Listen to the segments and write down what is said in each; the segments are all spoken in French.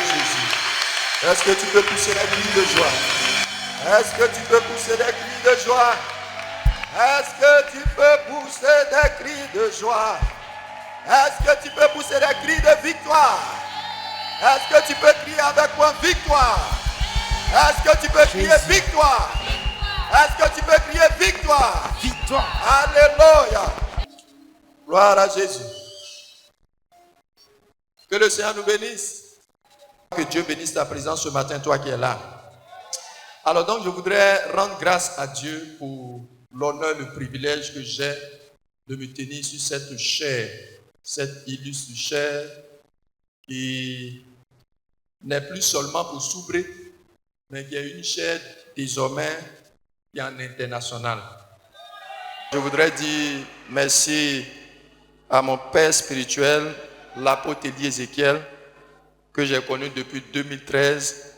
Jésus. Est-ce que tu peux pousser des cris de joie? Est-ce que tu peux pousser des cris de joie? Est-ce que tu peux pousser des cris de joie? Est-ce que tu peux pousser des cris de victoire? Est-ce que tu peux crier avec moi victoire? Est-ce que tu peux crier victoire? Est-ce que tu peux crier victoire? Victoire. Alléluia. Gloire à Jésus. Que le Seigneur nous bénisse. Que Dieu bénisse ta présence ce matin, toi qui es là. Alors donc, je voudrais rendre grâce à Dieu pour l'honneur, le privilège que j'ai de me tenir sur cette chaire, cette illustre chaire qui n'est plus seulement pour Soubré, mais qui est une chaire désormais qui est en international. Je voudrais dire merci à mon père spirituel, l'apôtre Élie Ézéchiel, que j'ai connu depuis 2013,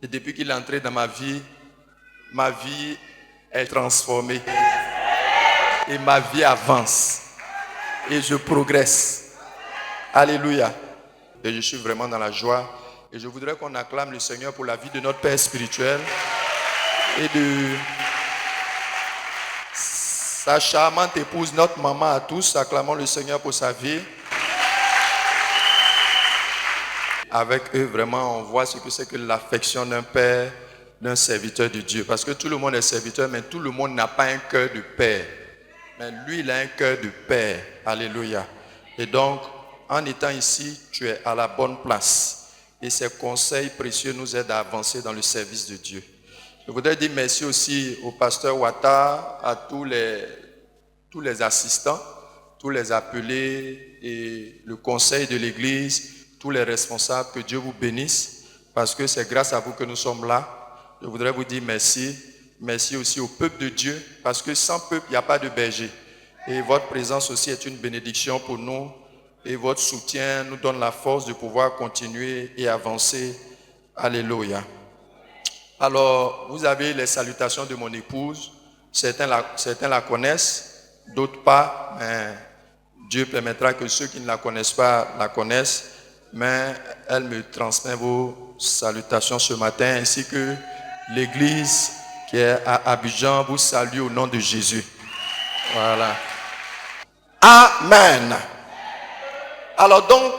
et depuis qu'il est entré dans ma vie est transformée. Et ma vie avance. Et je progresse. Alléluia. Et je suis vraiment dans la joie. Et je voudrais qu'on acclame le Seigneur pour la vie de notre Père spirituel et de sa charmante épouse, notre maman à tous. Acclamons le Seigneur pour sa vie. Avec eux, vraiment, on voit ce que c'est que l'affection d'un père, d'un serviteur de Dieu. Parce que tout le monde est serviteur, mais tout le monde n'a pas un cœur de père. Mais lui, il a un cœur de père. Alléluia. Et donc, en étant ici, tu es à la bonne place. Et ces conseils précieux nous aident à avancer dans le service de Dieu. Je voudrais dire merci aussi au pasteur Ouattara, à tous les assistants, tous les appelés et le conseil de l'église, tous les responsables, que Dieu vous bénisse, parce que c'est grâce à vous que nous sommes là. Je voudrais vous dire merci. Merci aussi au peuple de Dieu, parce que sans peuple, il n'y a pas de berger. Et votre présence aussi est une bénédiction pour nous. Et votre soutien nous donne la force de pouvoir continuer et avancer. Alléluia. Alors, vous avez les salutations de mon épouse. Certains la connaissent, d'autres pas. Mais Dieu permettra que ceux qui ne la connaissent pas la connaissent. Mais elle me transmet vos salutations ce matin, ainsi que l'église qui est à Abidjan vous salue au nom de Jésus. Voilà. Amen. Alors donc,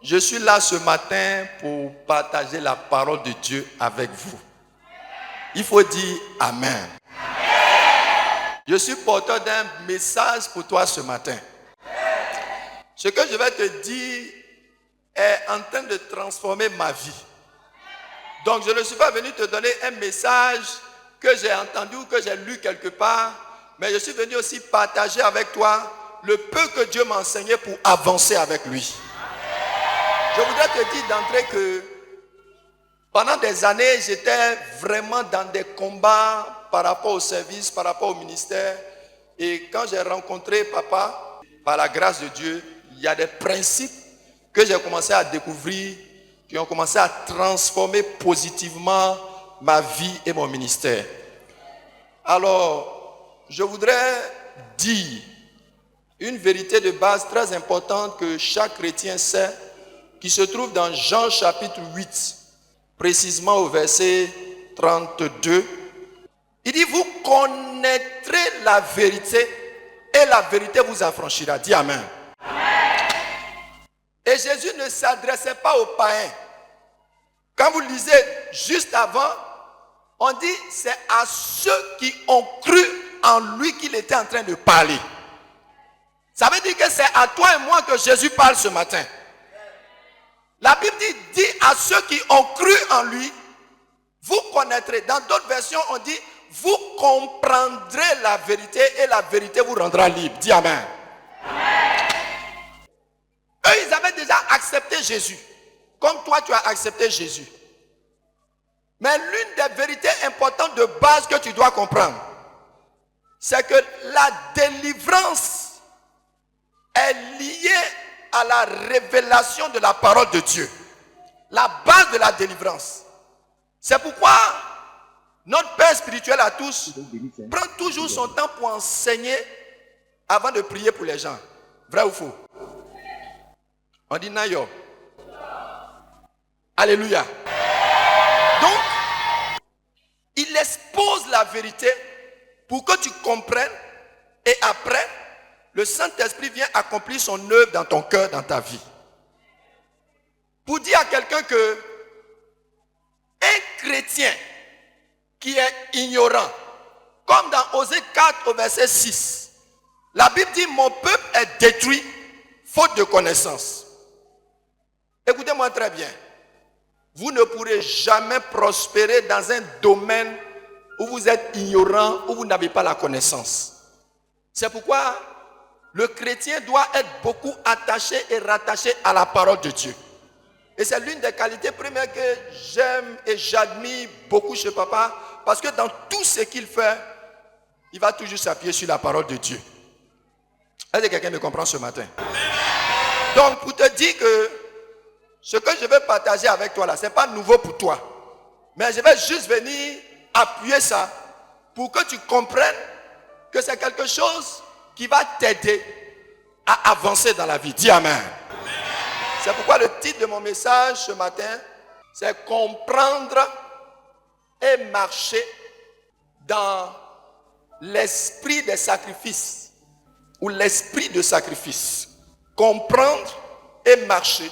je suis là ce matin pour partager la parole de Dieu avec vous. Il faut dire Amen. Je suis porteur d'un message pour toi ce matin. Ce que je vais te dire est en train de transformer ma vie. Donc je ne suis pas venu te donner un message que j'ai entendu ou que j'ai lu quelque part, mais je suis venu aussi partager avec toi le peu que Dieu m'a enseigné pour avancer avec lui. Je voudrais te dire d'entrée que pendant des années, j'étais vraiment dans des combats par rapport au service, par rapport au ministère. Et quand j'ai rencontré papa, par la grâce de Dieu, il y a des principes que j'ai commencé à découvrir, qui ont commencé à transformer positivement ma vie et mon ministère. Alors, je voudrais dire une vérité de base très importante que chaque chrétien sait, qui se trouve dans Jean chapitre 8, précisément au verset 32. Il dit, vous connaîtrez la vérité et la vérité vous affranchira. Dis Amen. Et Jésus ne s'adressait pas aux païens. Quand vous lisez juste avant, on dit c'est à ceux qui ont cru en lui qu'il était en train de parler. Ça veut dire que c'est à toi et moi que Jésus parle ce matin. La Bible dit à ceux qui ont cru en lui, vous connaîtrez. Dans d'autres versions, on dit vous comprendrez la vérité et la vérité vous rendra libre. Dis Amen. Eux, ils avaient déjà accepté Jésus, comme toi tu as accepté Jésus. Mais l'une des vérités importantes de base que tu dois comprendre, c'est que la délivrance est liée à la révélation de la parole de Dieu. La base de la délivrance. C'est pourquoi notre Père spirituel à tous prend toujours son temps pour enseigner avant de prier pour les gens. Vrai ou faux? On dit Nayo. Alléluia. Donc, il expose la vérité pour que tu comprennes et après, le Saint-Esprit vient accomplir son œuvre dans ton cœur, dans ta vie. Pour dire à quelqu'un que un chrétien qui est ignorant, comme dans Osée 4 au verset 6, la Bible dit « Mon peuple est détruit faute de connaissance ». Écoutez-moi très bien. Vous ne pourrez jamais prospérer dans un domaine où vous êtes ignorant, où vous n'avez pas la connaissance. C'est pourquoi le chrétien doit être beaucoup attaché et rattaché à la parole de Dieu. Et c'est l'une des qualités premières que j'aime et j'admire beaucoup chez papa, parce que dans tout ce qu'il fait, il va toujours s'appuyer sur la parole de Dieu. Est-ce que quelqu'un me comprend ce matin? Donc, pour te dire que ce que je vais partager avec toi là, ce n'est pas nouveau pour toi. Mais je vais juste venir appuyer ça pour que tu comprennes que c'est quelque chose qui va t'aider à avancer dans la vie. Dis Amen. C'est pourquoi le titre de mon message ce matin, c'est comprendre et marcher dans l'esprit des sacrifices ou l'esprit de sacrifice. Comprendre et marcher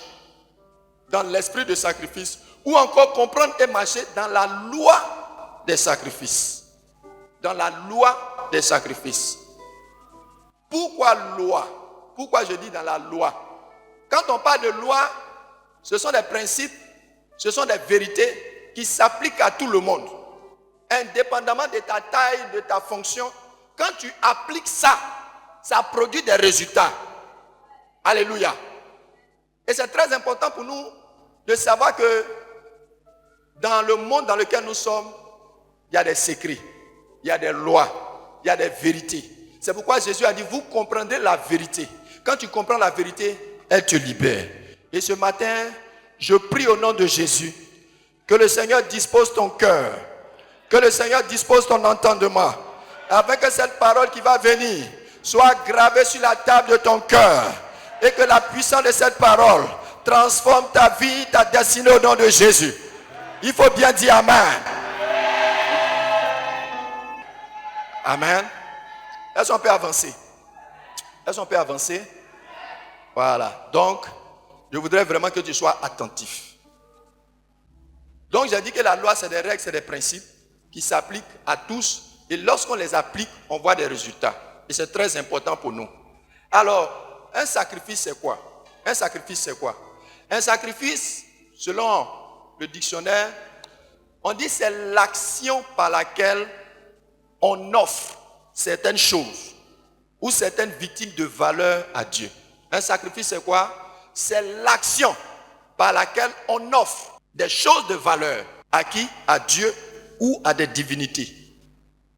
dans l'esprit de sacrifice ou encore comprendre et marcher dans la loi des sacrifices. Dans la loi des sacrifices. Pourquoi loi? Pourquoi je dis dans la loi? Quand on parle de loi, ce sont des principes, ce sont des vérités qui s'appliquent à tout le monde. Indépendamment de ta taille, de ta fonction, quand tu appliques ça, ça produit des résultats. Alléluia. Et c'est très important pour nous de savoir que dans le monde dans lequel nous sommes, il y a des secrets, il y a des lois, il y a des vérités. C'est pourquoi Jésus a dit, vous comprendrez la vérité. Quand tu comprends la vérité, elle te libère. Et ce matin, je prie au nom de Jésus, que le Seigneur dispose ton cœur, que le Seigneur dispose ton entendement, afin que cette parole qui va venir soit gravée sur la table de ton cœur, et que la puissance de cette parole transforme ta vie, ta destinée au nom de Jésus. Il faut bien dire Amen. Amen. Est-ce qu'on peut avancer? Est-ce qu'on peut avancer? Voilà. Donc, je voudrais vraiment que tu sois attentif. Donc, j'ai dit que la loi, c'est des règles, c'est des principes qui s'appliquent à tous. Et lorsqu'on les applique, on voit des résultats. Et c'est très important pour nous. Alors, un sacrifice, c'est quoi? Un sacrifice, c'est quoi? Un sacrifice, selon le dictionnaire, on dit c'est l'action par laquelle on offre certaines choses ou certaines victimes de valeur à Dieu. Un sacrifice, c'est quoi? C'est l'action par laquelle on offre des choses de valeur à qui? À Dieu ou à des divinités.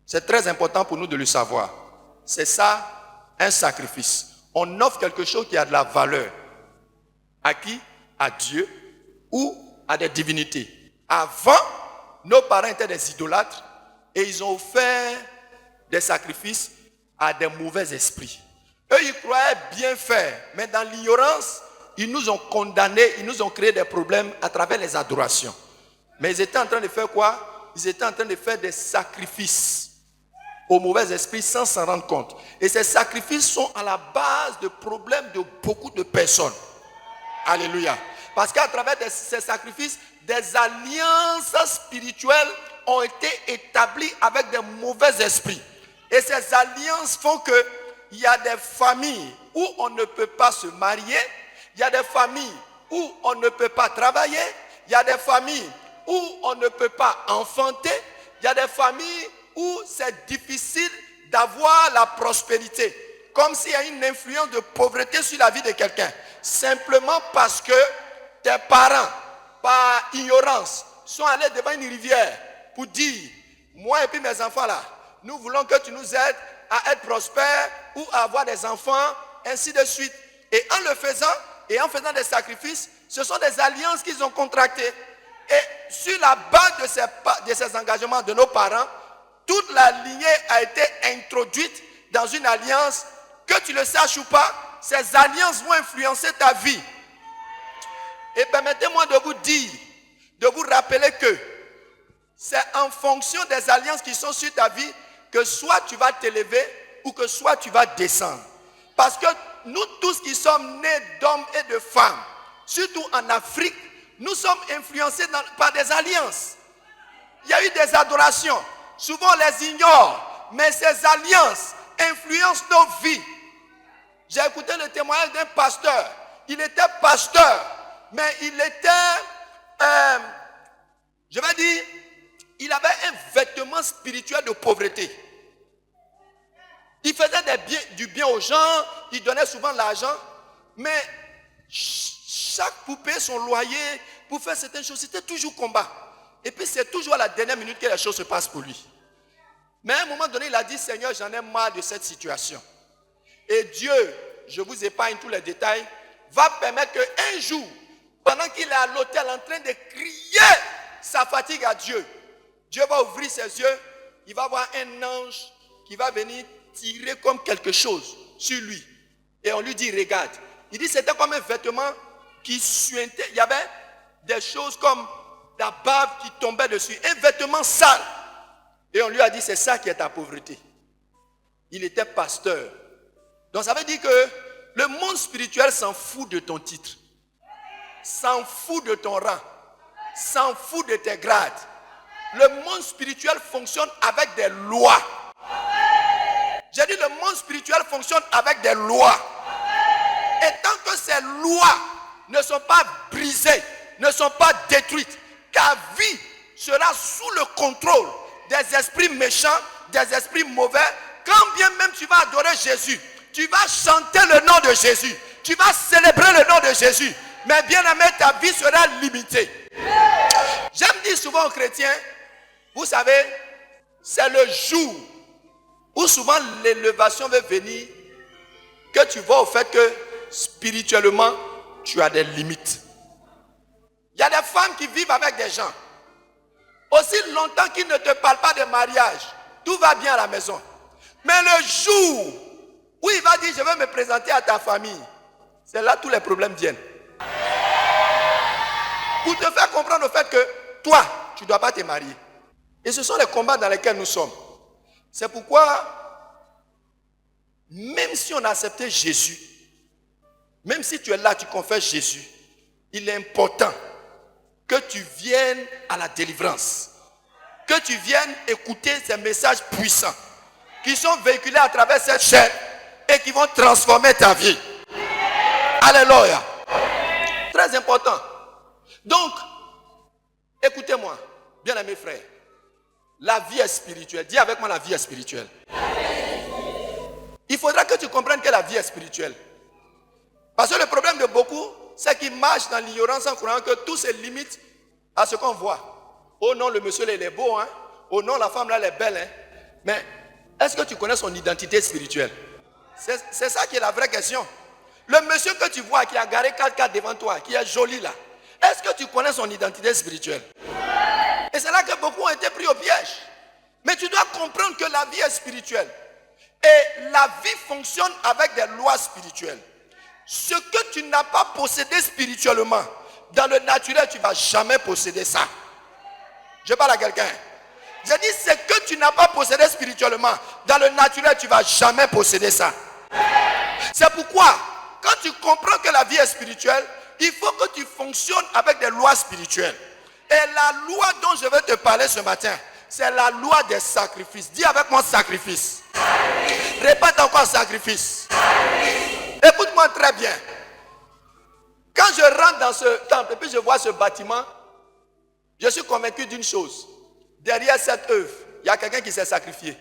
C'est très important pour nous de le savoir. C'est ça, un sacrifice. On offre quelque chose qui a de la valeur. À qui? À Dieu ou à des divinités. Avant, nos parents étaient des idolâtres et ils ont offert des sacrifices à des mauvais esprits. Eux, ils croyaient bien faire, mais dans l'ignorance, ils nous ont condamnés, ils nous ont créé des problèmes à travers les adorations. Mais ils étaient en train de faire quoi? Ils étaient en train de faire des sacrifices aux mauvais esprits sans s'en rendre compte. Et ces sacrifices sont à la base de problèmes de beaucoup de personnes. Alléluia. Parce qu'à travers ces sacrifices, des alliances spirituelles ont été établies avec des mauvais esprits. Et ces alliances font qu'il y a des familles où on ne peut pas se marier, il y a des familles où on ne peut pas travailler, il y a des familles où on ne peut pas enfanter, il y a des familles où c'est difficile d'avoir la prospérité. Comme s'il y a une influence de pauvreté sur la vie de quelqu'un. Simplement parce que tes parents, par ignorance, sont allés devant une rivière pour dire, moi et puis mes enfants là, nous voulons que tu nous aides à être prospères ou à avoir des enfants, ainsi de suite. Et en le faisant, et en faisant des sacrifices, ce sont des alliances qu'ils ont contractées. Et sur la base de ces engagements de nos parents, toute la lignée a été introduite dans une alliance, que tu le saches ou pas, ces alliances vont influencer ta vie. Et permettez-moi de vous dire rappeler que c'est en fonction des alliances qui sont sur ta vie que soit tu vas t'élever ou que soit tu vas descendre. Parce que nous tous qui sommes nés d'hommes et de femmes, surtout en Afrique, nous sommes influencés par des alliances. Il y a eu des adorations. Souvent on les ignore, mais ces alliances influencent nos vies. J'ai écouté le témoignage d'un pasteur. Il était pasteur, mais il était, je vais dire, il avait un vêtement spirituel de pauvreté. Il faisait du bien aux gens, il donnait souvent de l'argent, mais chaque poupée, son loyer, pour faire certaines choses, c'était toujours combat. Et puis c'est toujours à la dernière minute que les choses se passent pour lui. Mais à un moment donné, il a dit, Seigneur, j'en ai marre de cette situation. Et Dieu, je vous épargne tous les détails, va permettre qu'un jour, pendant qu'il est à l'hôtel en train de crier sa fatigue à Dieu, Dieu va ouvrir ses yeux, il va voir un ange qui va venir tirer comme quelque chose sur lui. Et on lui dit, regarde. Il dit, c'était comme un vêtement qui suintait. Il y avait des choses comme la bave qui tombait dessus. Un vêtement sale. Et on lui a dit, c'est ça qui est ta pauvreté. Il était pasteur. Donc ça veut dire que le monde spirituel s'en fout de ton titre. S'en fout de ton rang. S'en fout de tes grades. Le monde spirituel fonctionne avec des lois. J'ai dit le monde spirituel fonctionne avec des lois. Et tant que ces lois ne sont pas brisées, ne sont pas détruites, ta vie sera sous le contrôle des esprits méchants, des esprits mauvais. Quand bien même tu vas adorer Jésus, tu vas chanter le nom de Jésus, tu vas célébrer le nom de Jésus, mais bien aimé, ta vie sera limitée. J'aime dire souvent aux chrétiens, vous savez, c'est le jour où souvent l'élévation va venir, que tu vois au fait que spirituellement, tu as des limites. Il y a des femmes qui vivent avec des gens. Aussi longtemps qu'ils ne te parlent pas de mariage, tout va bien à la maison. Mais le jour où il va dire, je vais me présenter à ta famille, c'est là que tous les problèmes viennent. Pour te faire comprendre au fait que toi, tu ne dois pas te marier. Et ce sont les combats dans lesquels nous sommes. C'est pourquoi, même si on a accepté Jésus, même si tu es là, tu confesses Jésus, il est important que tu viennes à la délivrance. Que tu viennes écouter ces messages puissants qui sont véhiculés à travers cette chaîne et qui vont transformer ta vie. Alléluia. Très important. Donc, écoutez-moi, bien aimés frères. La vie est spirituelle. Dis avec moi, la vie est spirituelle. Il faudra que tu comprennes que la vie est spirituelle. Parce que le problème de beaucoup, c'est qu'ils marchent dans l'ignorance en croyant que tout se limite à ce qu'on voit. Oh non, le monsieur là, il est beau, hein? Oh non, la femme là, elle est belle, hein? Mais est-ce que tu connais son identité spirituelle? C'est ça qui est la vraie question. Le monsieur que tu vois qui a garé 4x4 devant toi, qui est joli là, est-ce que tu connais son identité spirituelle? Et c'est là que beaucoup ont été pris au piège. Mais tu dois comprendre que la vie est spirituelle. Et la vie fonctionne avec des lois spirituelles. Ce que tu n'as pas possédé spirituellement, dans le naturel, tu ne vas jamais posséder ça. Je parle à quelqu'un. J'ai dit, ce que tu n'as pas possédé spirituellement, dans le naturel, tu ne vas jamais posséder ça. C'est pourquoi, quand tu comprends que la vie est spirituelle, il faut que tu fonctionnes avec des lois spirituelles. Et la loi dont je vais te parler ce matin, c'est la loi des sacrifices. Dis avec moi sacrifice. Répète encore sacrifice. Écoute-moi très bien. Quand je rentre dans ce temple et puis je vois ce bâtiment, je suis convaincu d'une chose. Derrière cette œuvre, il y a quelqu'un qui s'est sacrifié.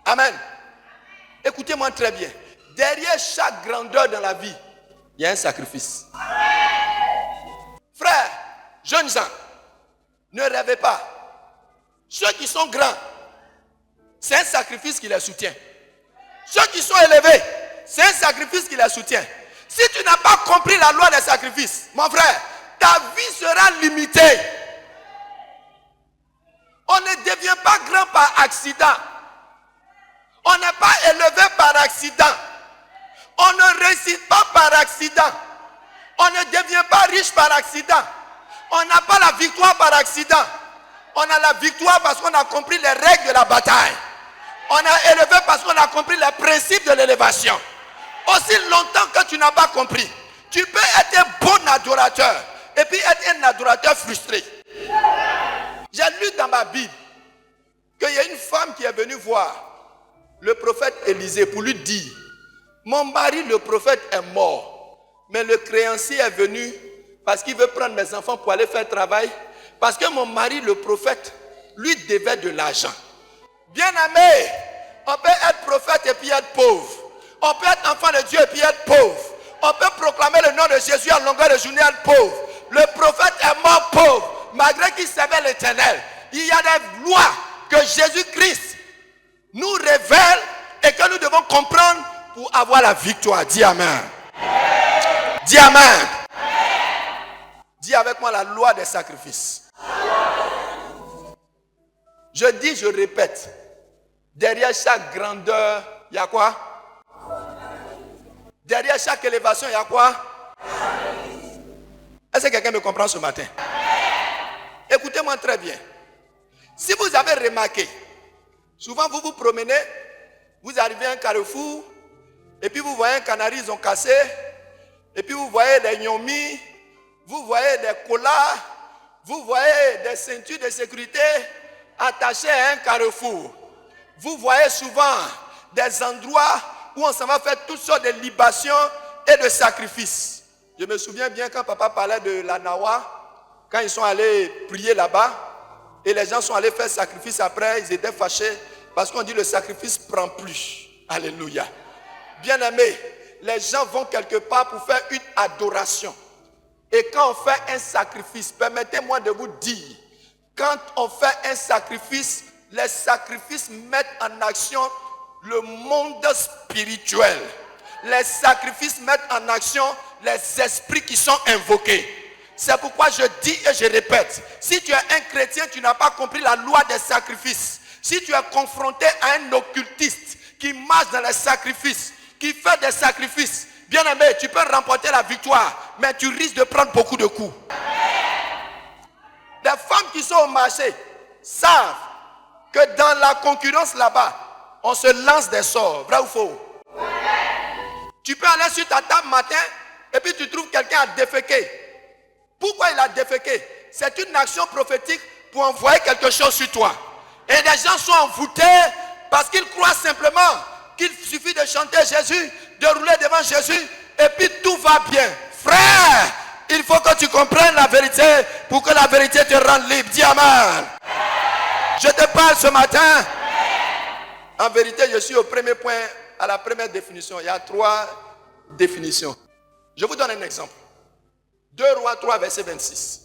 Amen. Écoutez-moi très bien. Derrière chaque grandeur dans la vie, il y a un sacrifice. Frères, jeunes gens, ne rêvez pas. Ceux qui sont grands, c'est un sacrifice qui les soutient. Ceux qui sont élevés, c'est un sacrifice qui les soutient. Si tu n'as pas compris la loi des sacrifices, mon frère, ta vie sera limitée. On ne devient pas grand par accident. On n'est pas élevé par accident. On ne réussit pas par accident. On ne devient pas riche par accident. On On n'a pas la victoire par accident. On a la victoire parce qu'on a compris les règles de la bataille. On a élevé parce qu'on a compris les principes de l'élévation. Aussi longtemps que tu n'as pas compris, tu peux être un bon adorateur et puis être un adorateur frustré. J'ai lu dans ma Bible qu'il y a une femme qui est venue voir le prophète Élisée pour lui dire: mon mari le prophète est mort, mais le créancier est venu parce qu'il veut prendre mes enfants pour aller faire travail, parce que mon mari le prophète lui devait de l'argent. Bien aimé, on peut être prophète et puis être pauvre. On peut être enfant de Dieu et puis être pauvre. On peut proclamer le nom de Jésus à longueur de journée et être pauvre. Le prophète est mort pauvre, malgré qu'il servait l'Éternel. Il y a des lois que Jésus-Christ nous révèle et que nous devons comprendre pour avoir la victoire. Dis Amen. Dis Amen. Dis avec moi la loi des sacrifices. Je dis, je répète, derrière chaque grandeur, il y a quoi? Derrière chaque élévation, il y a quoi? Est-ce que quelqu'un me comprend ce matin? Écoutez-moi très bien. Si vous avez remarqué, souvent vous vous promenez, vous arrivez à un carrefour, et puis vous voyez un canari, ils ont cassé, et puis vous voyez des gnomis, vous voyez des colas, vous voyez des ceintures de sécurité attachées à un carrefour. Vous voyez souvent des endroits où on s'en va faire toutes sortes de libations et de sacrifices. Je me souviens bien quand papa parlait de la Nawa, quand ils sont allés prier là-bas, et les gens sont allés faire sacrifice après, ils étaient fâchés parce qu'on dit le sacrifice prend plus. Alléluia. Bien-aimés, les gens vont quelque part pour faire une adoration. Et quand on fait un sacrifice, permettez-moi de vous dire, quand on fait un sacrifice, les sacrifices mettent en action le monde spirituel. Les sacrifices mettent en action les esprits qui sont invoqués. C'est pourquoi je dis et je répète, si tu es un chrétien, tu n'as pas compris la loi des sacrifices. Si tu es confronté à un occultiste qui marche dans les sacrifices, qui fait des sacrifices, bien aimé, tu peux remporter la victoire, mais tu risques de prendre beaucoup de coups. Des femmes qui sont au marché savent que dans la concurrence là-bas, on se lance des sorts. Vrai ou faux? Tu peux aller sur ta table matin et puis tu trouves quelqu'un à déféquer. Pourquoi il a déféqué? C'est une action prophétique pour envoyer quelque chose sur toi. Et des gens sont envoûtés parce qu'ils croient simplement qu'il suffit de chanter Jésus, de rouler devant Jésus et puis tout va bien. Frère, il faut que tu comprennes la vérité pour que la vérité te rende libre. Dis Amen. Je te parle ce matin. En vérité, je suis au premier point, à la première définition. Il y a 3 définitions. Je vous donne un exemple. 2 Rois 3, verset 26.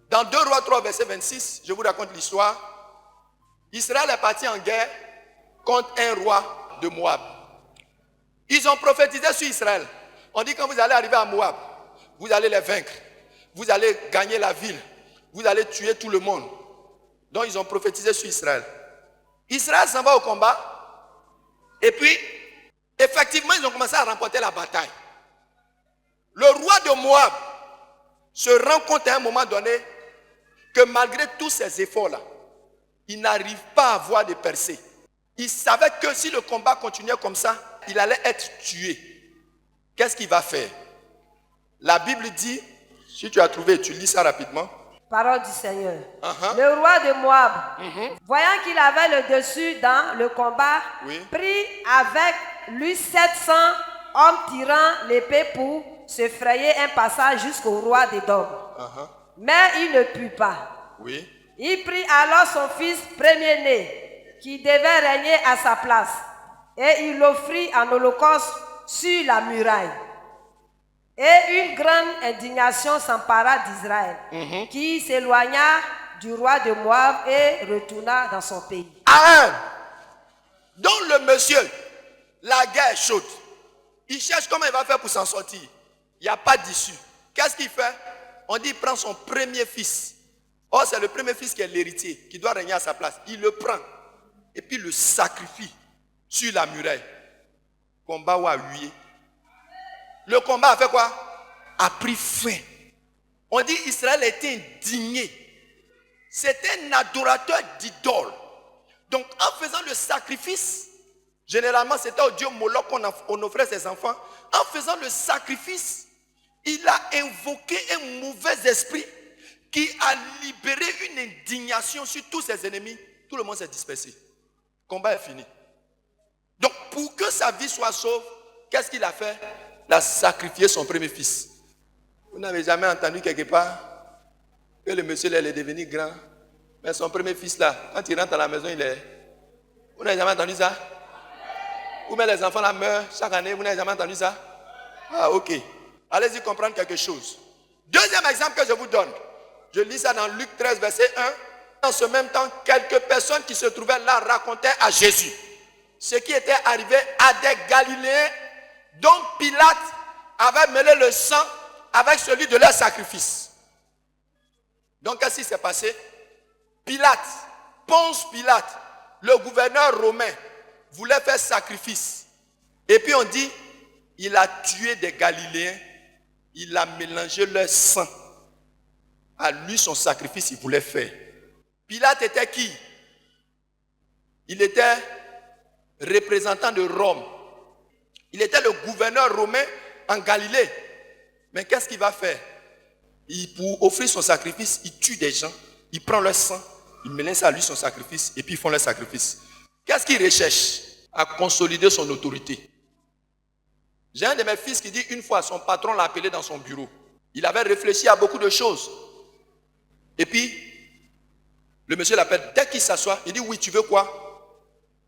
Dans 2 Rois 3, verset 26, je vous raconte l'histoire. Israël est parti en guerre contre un roi de Moab. Ils ont prophétisé sur Israël. On dit quand vous allez arriver à Moab, vous allez les vaincre. Vous allez gagner la ville. Vous allez tuer tout le monde. Donc ils ont prophétisé sur Israël. Israël s'en va au combat. Et puis, effectivement, ils ont commencé à remporter la bataille. Le roi de Moab se rend compte à un moment donné que malgré tous ces efforts-là, il n'arrive pas à avoir de percée. Il savait que si le combat continuait comme ça, il allait être tué. Qu'est-ce qu'il va faire? La Bible dit, si tu as trouvé, tu lis ça rapidement. Parole du Seigneur. Le roi de Moab, voyant qu'il avait le dessus dans le combat, prit avec lui 700 hommes tirant l'épée pour se frayer un passage jusqu'au roi d'Édom. Mais il ne put pas. Il prit alors son fils premier-né, qui devait régner à sa place, et il l'offrit en holocauste sur la muraille. Et une grande indignation s'empara d'Israël, qui s'éloigna du roi de Moab et retourna dans son pays. Amen. Donc le monsieur, la guerre est chaude. Il cherche comment il va faire pour s'en sortir. Il n'y a pas d'issue. Qu'est-ce qu'il fait? On dit qu'il prend son premier fils. Or, c'est le premier fils qui est l'héritier, qui doit régner à sa place. Il le prend et puis le sacrifie sur la muraille. Combat ou à huer. Le combat a fait quoi? A pris fin. On dit Israël était indigné. C'était un adorateur d'idoles. Donc en faisant le sacrifice, généralement c'était au dieu Moloch qu'on offrait ses enfants. En faisant le sacrifice, il a invoqué un mauvais esprit qui a libéré une indignation sur tous ses ennemis. Tout le monde s'est dispersé. Le combat est fini. Donc pour que sa vie soit sauve, qu'est-ce qu'il a fait? Il a sacrifié son premier fils. Vous n'avez jamais entendu quelque part que le monsieur là, il est devenu grand. Mais son premier fils là, quand il rentre à la maison, il est... Vous n'avez jamais entendu ça? Ou bien les enfants là meurent chaque année, vous n'avez jamais entendu ça? Ah ok. Allez-y comprendre quelque chose. Deuxième exemple que je vous donne. Je lis ça dans Luc 13, verset 1. En ce même temps, quelques personnes qui se trouvaient là racontaient à Jésus ce qui était arrivé à des Galiléens dont Pilate avait mêlé le sang avec celui de leur sacrifice. Donc qu'est-ce qui s'est passé? Pilate, Ponce Pilate, le gouverneur romain, voulait faire sacrifice. Et puis on dit, il a tué des Galiléens, il a mélangé leur sang. À lui, son sacrifice, il voulait faire. Pilate était qui? Il était représentant de Rome. Il était le gouverneur romain en Galilée. Mais qu'est-ce qu'il va faire? Pour offrir son sacrifice, il tue des gens, il prend leur sang, il mélange ça à lui son sacrifice, et puis ils font leur sacrifice. Qu'est-ce qu'il recherche? À consolider son autorité. J'ai un de mes fils qui dit une fois, son patron l'a appelé dans son bureau. Il avait réfléchi à beaucoup de choses. Et puis, le monsieur l'appelle, dès qu'il s'assoit, il dit oui, tu veux quoi?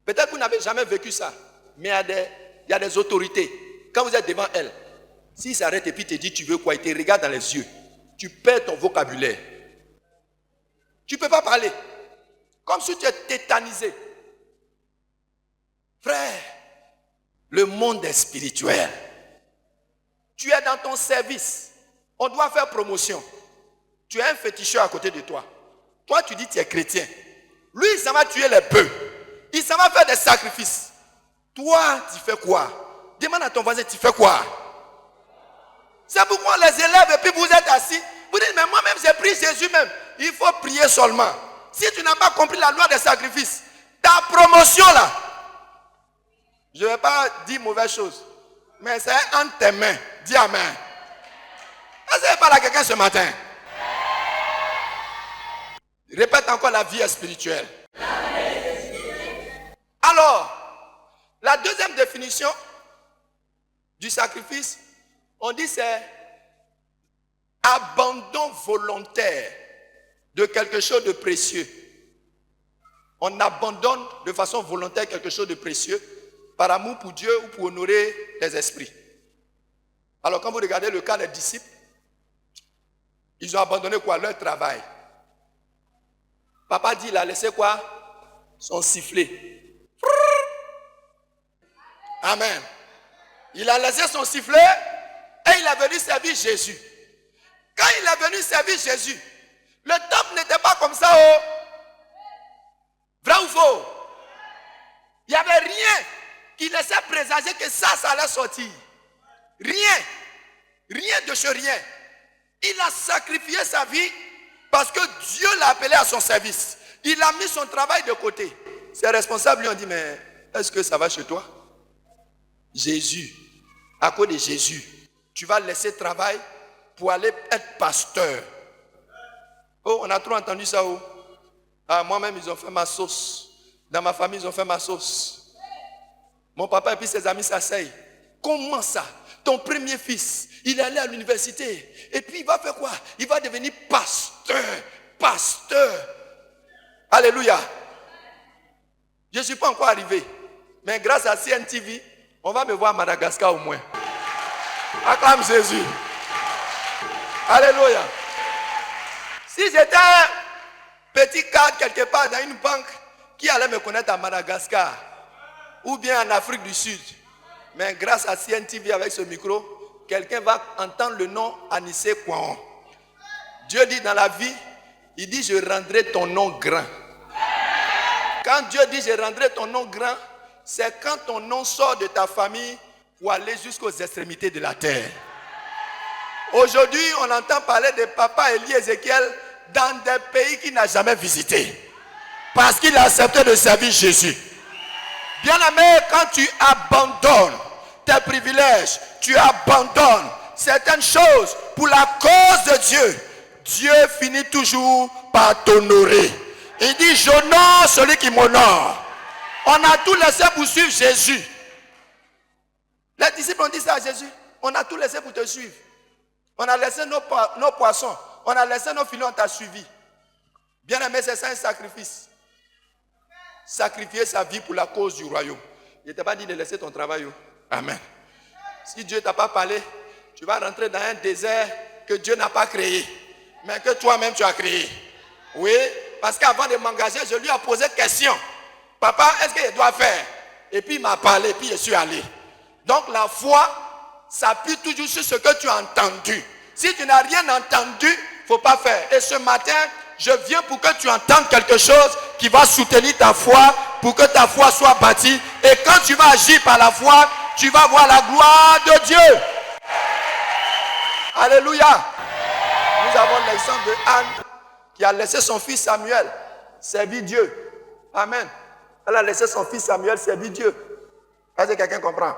Peut-être que vous n'avez jamais vécu ça, mais il y a des autorités. Quand vous êtes devant elles, s'il s'arrête et puis te dit tu veux quoi, il te regarde dans les yeux, tu perds ton vocabulaire. Tu ne peux pas parler. Comme si tu es tétanisé. Frère, le monde est spirituel. Tu es dans ton service. On doit faire promotion. Tu as un féticheur à côté de toi. Toi, tu dis que tu es chrétien. Lui, il s'en va tuer les bœufs. Il s'en va faire des sacrifices. Toi, tu fais quoi? Demande à ton voisin, tu fais quoi? C'est pourquoi les élèves, et puis vous êtes assis. Vous dites, mais moi-même, j'ai pris Jésus même. Il faut prier seulement. Si tu n'as pas compris la loi des sacrifices, ta promotion là, je ne vais pas dire mauvaise chose, mais c'est entre tes mains. Dis amen. Est-ce que je parle à quelqu'un ce matin? Répète encore, la vie est spirituelle. Alors, la deuxième définition du sacrifice, on dit c'est abandon volontaire de quelque chose de précieux. On abandonne de façon volontaire quelque chose de précieux par amour pour Dieu ou pour honorer les esprits. Alors quand vous regardez le cas des disciples, ils ont abandonné quoi? Leur travail. Papa dit, il a laissé quoi? Son sifflet. Amen. Il a laissé son sifflet et il est venu servir Jésus. Quand il est venu servir Jésus, le temple n'était pas comme ça. Oh. Vrai ou faux? Il n'y avait rien qui laissait présager que ça allait sortir. Rien. Rien de ce rien. Il a sacrifié sa vie parce que Dieu l'a appelé à son service. Il a mis son travail de côté. Ses responsables lui ont dit, mais est-ce que ça va chez toi? Jésus, à cause de Jésus, tu vas laisser le travail pour aller être pasteur. Oh, on a trop entendu ça. Oh. Ah, moi-même, ils ont fait ma sauce. Dans ma famille, ils ont fait ma sauce. Mon papa et puis ses amis s'asseyent. Comment ça? Ton premier fils, il est allé à l'université. Et puis il va faire quoi? Il va devenir pasteur. Pasteur. Alléluia. Je ne suis pas encore arrivé. Mais grâce à CNTV, on va me voir à Madagascar au moins. Acclame Jésus. Alléluia. Si j'étais un petit cadre quelque part dans une banque, qui allait me connaître à Madagascar ou bien en Afrique du Sud? Mais grâce à CNTV avec ce micro, quelqu'un va entendre le nom Anissé Kouaon. Dieu dit dans la vie, il dit je rendrai ton nom grand. Quand Dieu dit je rendrai ton nom grand, c'est quand ton nom sort de ta famille pour aller jusqu'aux extrémités de la terre. Aujourd'hui, on entend parler de papa Élie Ézéchiel dans des pays qu'il n'a jamais visités. Parce qu'il a accepté de servir Jésus. Bien-aimé, quand tu abandonnes tes privilèges, tu abandonnes certaines choses pour la cause de Dieu, Dieu finit toujours par t'honorer. Il dit, j'honore celui qui m'honore. On a tout laissé pour suivre Jésus. Les disciples ont dit ça à Jésus. On a tout laissé pour te suivre. On a laissé nos poissons. On a laissé nos filets, on t'a suivi. Bien-aimé, c'est ça un sacrifice. Sacrifier sa vie pour la cause du royaume. Il ne t'a pas dit de laisser ton travail. Amen. Si Dieu ne t'a pas parlé, tu vas rentrer dans un désert que Dieu n'a pas créé, mais que toi-même tu as créé. Oui, parce qu'avant de m'engager, je lui ai posé question. Papa, est-ce que je dois faire? Et puis il m'a parlé, puis je suis allé. Donc la foi s'appuie toujours sur ce que tu as entendu. Si tu n'as rien entendu, il ne faut pas faire. Et ce matin, je viens pour que tu entendes quelque chose qui va soutenir ta foi, pour que ta foi soit bâtie. Et quand tu vas agir par la foi, tu vas voir la gloire de Dieu. Alléluia. Nous avons l'exemple de Anne qui a laissé son fils Samuel servir Dieu. Amen. Elle a laissé son fils Samuel servir Dieu. Est-ce que quelqu'un comprend?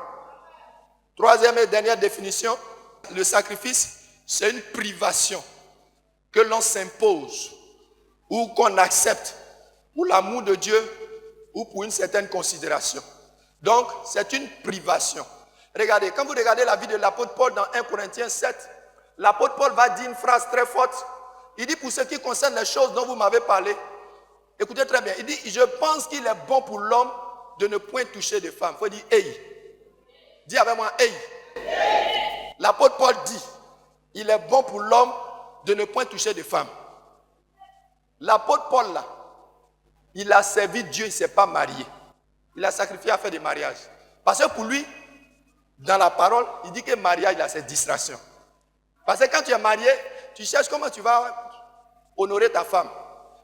Troisième et dernière définition, le sacrifice, c'est une privation que l'on s'impose ou qu'on accepte pour l'amour de Dieu ou pour une certaine considération. Donc, c'est une privation. Regardez, quand vous regardez la vie de l'apôtre Paul dans 1 Corinthiens 7, l'apôtre Paul va dire une phrase très forte. Il dit, pour ce qui concerne les choses dont vous m'avez parlé, écoutez très bien, il dit, je pense qu'il est bon pour l'homme de ne point toucher de femme. Il faut dire, hey. Dis avec moi, hey. L'apôtre Paul dit, il est bon pour l'homme de ne point toucher de femme. L'apôtre Paul là, il a servi Dieu, il ne s'est pas marié. Il a sacrifié à faire des mariages. Parce que pour lui, dans la parole, il dit que le mariage, il a ses distractions. Parce que quand tu es marié, tu cherches comment tu vas honorer ta femme.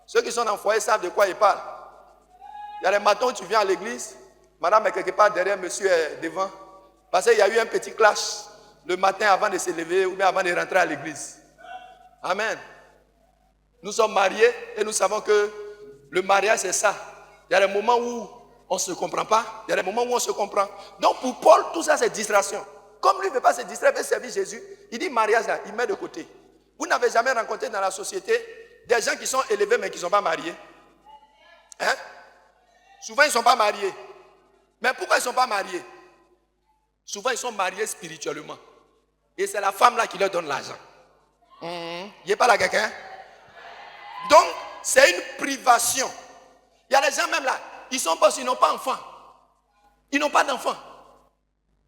Ceux qui sont dans le foyer savent de quoi ils parlent. Il y a des matins où tu viens à l'église, madame est quelque part derrière, monsieur est devant. Parce qu'il y a eu un petit clash le matin avant de se lever ou bien avant de rentrer à l'église. Amen. Nous sommes mariés et nous savons que le mariage c'est ça. Il y a des moments où on ne se comprend pas, il y a des moments où on se comprend. Donc pour Paul, tout ça c'est distraction. Comme lui ne veut pas se distraire, il veut servir Jésus, il dit mariage là, il met de côté. Vous n'avez jamais rencontré dans la société des gens qui sont élevés mais qui ne sont pas mariés? Hein? Souvent ils ne sont pas mariés. Mais pourquoi ils ne sont pas mariés? Souvent ils sont mariés spirituellement. Et c'est la femme là qui leur donne l'argent. Il n'y a pas là quelqu'un? Donc c'est une privation. Il y a des gens même là, ils sont boss, ils n'ont pas d'enfants. Ils n'ont pas d'enfants.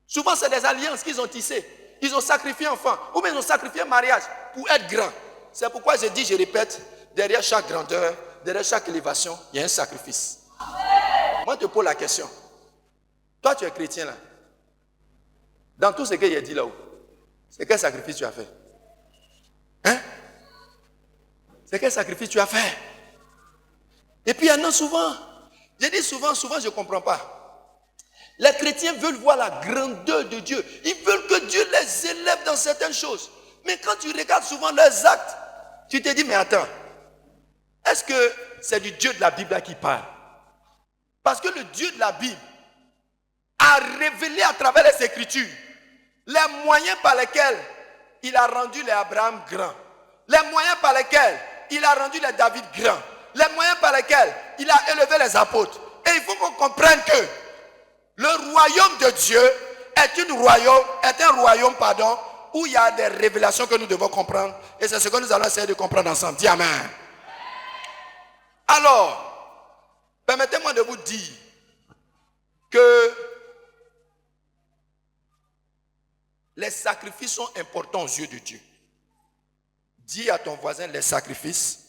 Souvent c'est des alliances qu'ils ont tissées. Ils ont sacrifié enfants. Ou bien ils ont sacrifié mariage pour être grand. C'est pourquoi je dis, je répète, derrière chaque grandeur, derrière chaque élévation, il y a un sacrifice. Moi je te pose la question. Toi tu es chrétien là. Dans tout ce qu'il a dit là-haut, c'est quel sacrifice tu as fait? Hein? C'est quel sacrifice tu as fait? Et puis il y en a souvent, je dis souvent je ne comprends pas. Les chrétiens veulent voir la grandeur de Dieu. Ils veulent que Dieu les élève dans certaines choses. Mais quand tu regardes souvent leurs actes, tu te dis, mais attends, est-ce que c'est du Dieu de la Bible là qui parle? Parce que le Dieu de la Bible a révélé à travers les Écritures les moyens par lesquels il a rendu les Abraham grands, les moyens par lesquels il a rendu les David grands, les moyens par lesquels il a élevé les apôtres. Et il faut qu'on comprenne que le royaume de Dieu est un royaume où il y a des révélations que nous devons comprendre. Et c'est ce que nous allons essayer de comprendre ensemble. Dis Amen. Alors, permettez-moi de vous dire que les sacrifices sont importants aux yeux de Dieu. Dis à ton voisin, les sacrifices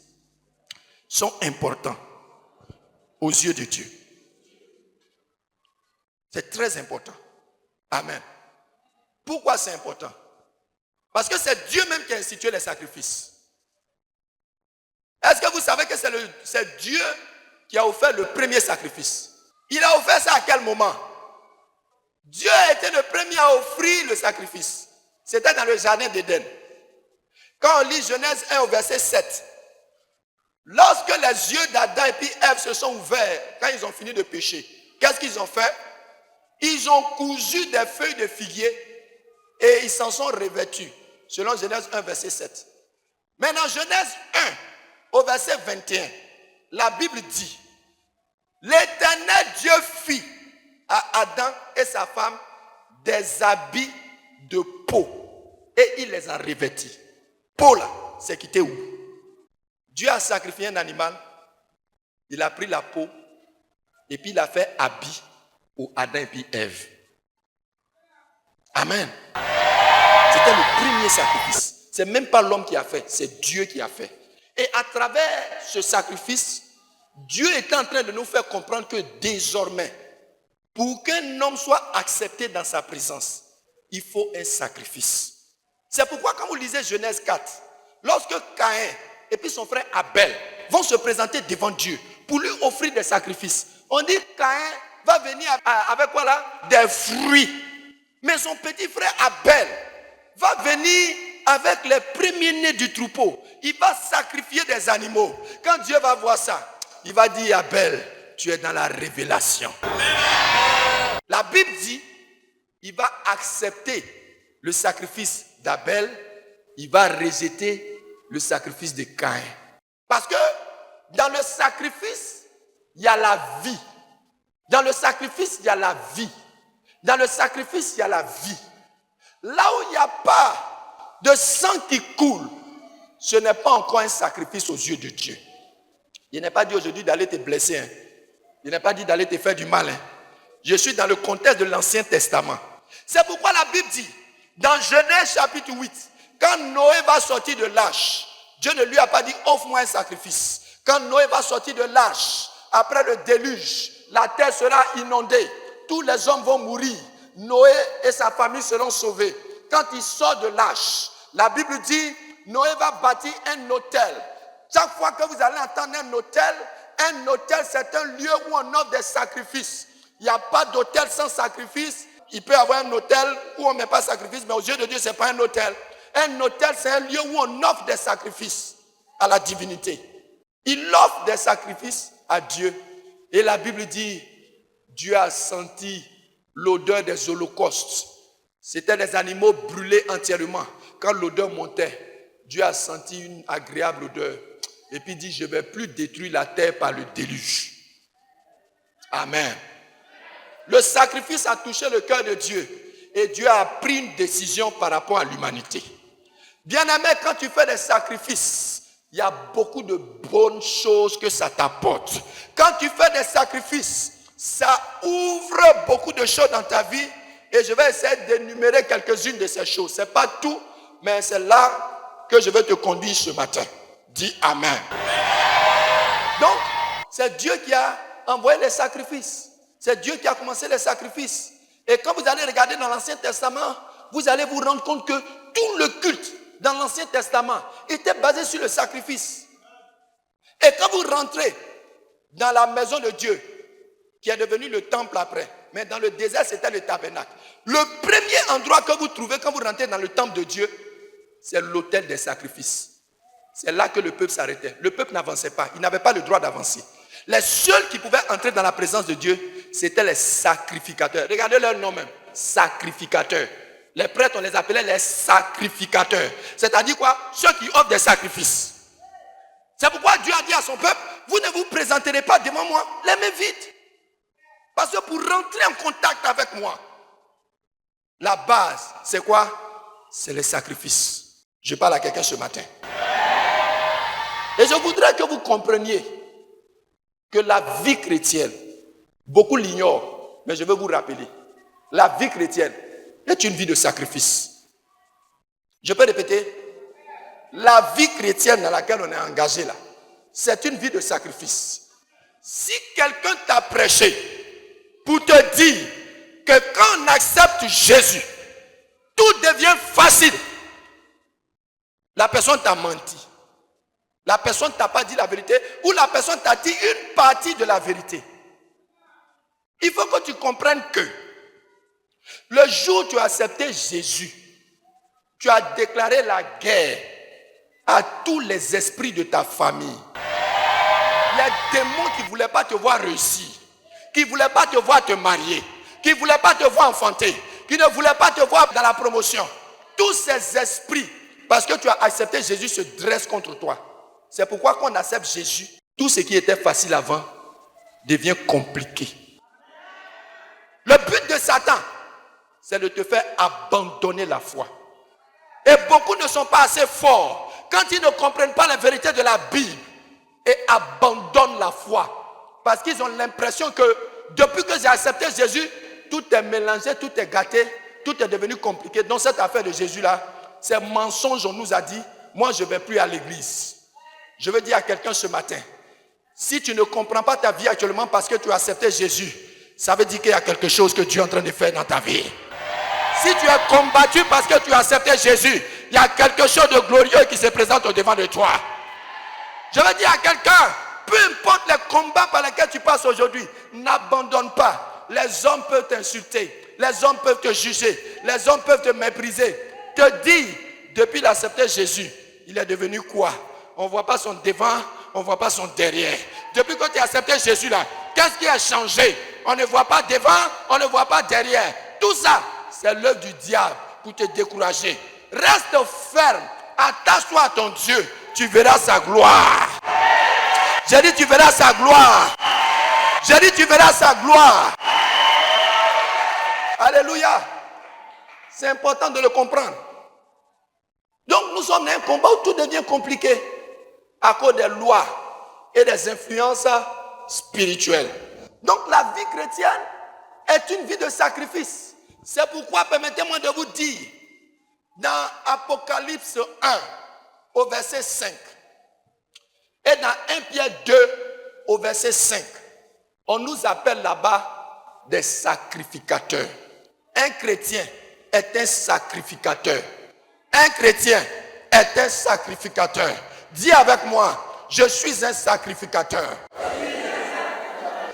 sont importants aux yeux de Dieu. C'est très important. Amen. Pourquoi c'est important? Parce que c'est Dieu même qui a institué les sacrifices. Est-ce que vous savez que c'est Dieu qui a offert le premier sacrifice? Il a offert ça à quel moment? Dieu a été le premier à offrir le sacrifice. C'était dans le jardin d'Éden. Quand on lit Genèse 1 au verset 7, lorsque les yeux d'Adam et puis Ève se sont ouverts, quand ils ont fini de pécher, qu'est-ce qu'ils ont fait? Ils ont cousu des feuilles de figuier et ils s'en sont revêtus, selon Genèse 1 verset 7. Mais dans Genèse 1 au verset 21, la Bible dit, l'Éternel Dieu fit à Adam et sa femme des habits de peau et il les a revêtis. Peau là, c'est quitté où? Dieu a sacrifié un animal, il a pris la peau et puis il a fait habit pour Adam et puis Ève. Amen. C'était le premier sacrifice. C'est même pas l'homme qui a fait, c'est Dieu qui a fait. Et à travers ce sacrifice, Dieu est en train de nous faire comprendre que désormais, pour qu'un homme soit accepté dans sa présence, il faut un sacrifice. C'est pourquoi quand vous lisez Genèse 4, lorsque Caïn et puis son frère Abel vont se présenter devant Dieu pour lui offrir des sacrifices, on dit que Caïn va venir avec quoi là? Des fruits. Mais son petit frère Abel va venir avec les premiers-nés du troupeau. Il va sacrifier des animaux. Quand Dieu va voir ça, il va dire, Abel, tu es dans la révélation. La Bible dit, il va accepter le sacrifice d'Abel, il va rejeter le sacrifice de Caïn. Parce que dans le sacrifice, il y a la vie. Dans le sacrifice, il y a la vie. Dans le sacrifice, il y a la vie. Là où il n'y a pas de sang qui coule, ce n'est pas encore un sacrifice aux yeux de Dieu. Il n'est pas dit aujourd'hui d'aller te blesser. Hein. Il n'est pas dit d'aller te faire du mal. Hein. Je suis dans le contexte de l'Ancien Testament. C'est pourquoi la Bible dit, dans Genèse chapitre 8, quand Noé va sortir de l'arche, Dieu ne lui a pas dit, offre-moi un sacrifice. Quand Noé va sortir de l'arche, après le déluge, la terre sera inondée. Tous les hommes vont mourir. Noé et sa famille seront sauvés. Quand il sort de l'arche, la Bible dit, Noé va bâtir un autel. Chaque fois que vous allez entendre un autel c'est un lieu où on offre des sacrifices. Il n'y a pas d'autel sans sacrifice. Il peut y avoir un autel où on ne met pas de sacrifice, mais aux yeux de Dieu, ce n'est pas un autel. Un autel, c'est un lieu où on offre des sacrifices à la divinité. Il offre des sacrifices à Dieu. Et la Bible dit, Dieu a senti l'odeur des holocaustes. C'était des animaux brûlés entièrement. Quand l'odeur montait, Dieu a senti une agréable odeur. Et puis il dit, je ne vais plus détruire la terre par le déluge. Amen. Le sacrifice a touché le cœur de Dieu. Et Dieu a pris une décision par rapport à l'humanité. Bien-aimé, quand tu fais des sacrifices, il y a beaucoup de bonnes choses que ça t'apporte. Quand tu fais des sacrifices, ça ouvre beaucoup de choses dans ta vie. Et je vais essayer d'énumérer quelques-unes de ces choses. Ce n'est pas tout, mais c'est là que je vais te conduire ce matin. Dis Amen. Donc, c'est Dieu qui a envoyé les sacrifices. C'est Dieu qui a commencé les sacrifices. Et quand vous allez regarder dans l'Ancien Testament, vous allez vous rendre compte que tout le culte dans l'Ancien Testament était basé sur le sacrifice. Et quand vous rentrez dans la maison de Dieu, qui est devenu le temple après, mais dans le désert, c'était le tabernacle. Le premier endroit que vous trouvez quand vous rentrez dans le temple de Dieu, c'est l'autel des sacrifices. C'est là que le peuple s'arrêtait. Le peuple n'avançait pas. Il n'avait pas le droit d'avancer. Les seuls qui pouvaient entrer dans la présence de Dieu, c'était les sacrificateurs. Regardez leur nom même. Sacrificateurs. Les prêtres, on les appelait les sacrificateurs. C'est-à-dire quoi? Ceux qui offrent des sacrifices. C'est pourquoi Dieu a dit à son peuple, vous ne vous présenterez pas devant moi les mains vides. Parce que pour rentrer en contact avec moi, la base, c'est quoi? C'est les sacrifices. Je parle à quelqu'un ce matin. Et je voudrais que vous compreniez que la vie chrétienne, beaucoup l'ignorent, mais je veux vous rappeler, la vie chrétienne est une vie de sacrifice. Je peux répéter, la vie chrétienne dans laquelle on est engagé là, c'est une vie de sacrifice. Si quelqu'un t'a prêché pour te dire que quand on accepte Jésus, tout devient facile, la personne t'a menti. La personne ne t'a pas dit la vérité ou la personne t'a dit une partie de la vérité. Il faut que tu comprennes que le jour où tu as accepté Jésus, tu as déclaré la guerre à tous les esprits de ta famille. Les démons qui ne voulaient pas te voir réussir, qui ne voulaient pas te voir te marier, qui ne voulaient pas te voir enfanter, qui ne voulaient pas te voir dans la promotion. Tous ces esprits, parce que tu as accepté Jésus, se dressent contre toi. C'est pourquoi quand on accepte Jésus, tout ce qui était facile avant devient compliqué. Le but de Satan, c'est de te faire abandonner la foi. Et beaucoup ne sont pas assez forts quand ils ne comprennent pas la vérité de la Bible et abandonnent la foi. Parce qu'ils ont l'impression que depuis que j'ai accepté Jésus, tout est mélangé, tout est gâté, tout est devenu compliqué. Dans cette affaire de Jésus-là, c'est mensonge, on nous a dit, moi je ne vais plus à l'église. Je veux dire à quelqu'un ce matin, si tu ne comprends pas ta vie actuellement parce que tu as accepté Jésus, ça veut dire qu'il y a quelque chose que Dieu est en train de faire dans ta vie. Si tu es combattu parce que tu as accepté Jésus, il y a quelque chose de glorieux qui se présente au devant de toi. Je veux dire à quelqu'un, peu importe les combats par lesquels tu passes aujourd'hui, n'abandonne pas. Les hommes peuvent t'insulter, les hommes peuvent te juger, les hommes peuvent te mépriser. Te dis, depuis l'accepter Jésus, il est devenu quoi? On ne voit pas son devant, on ne voit pas son derrière. Depuis que tu as accepté Jésus là, qu'est-ce qui a changé? On ne voit pas devant, on ne voit pas derrière. Tout ça, c'est l'œuvre du diable pour te décourager. Reste ferme, attache-toi à ton Dieu, tu verras sa gloire. J'ai dit tu verras sa gloire. J'ai dit tu verras sa gloire. Alléluia. C'est important de le comprendre. Donc nous sommes dans un combat où tout devient compliqué à cause des lois et des influences spirituelles. Donc la vie chrétienne est une vie de sacrifice. C'est pourquoi permettez-moi de vous dire, dans Apocalypse 1 au verset 5 et dans 1 Pierre 2 au verset 5, on nous appelle là-bas des sacrificateurs. Un chrétien est un sacrificateur. Un chrétien est un sacrificateur. Dis avec moi, je suis un sacrificateur.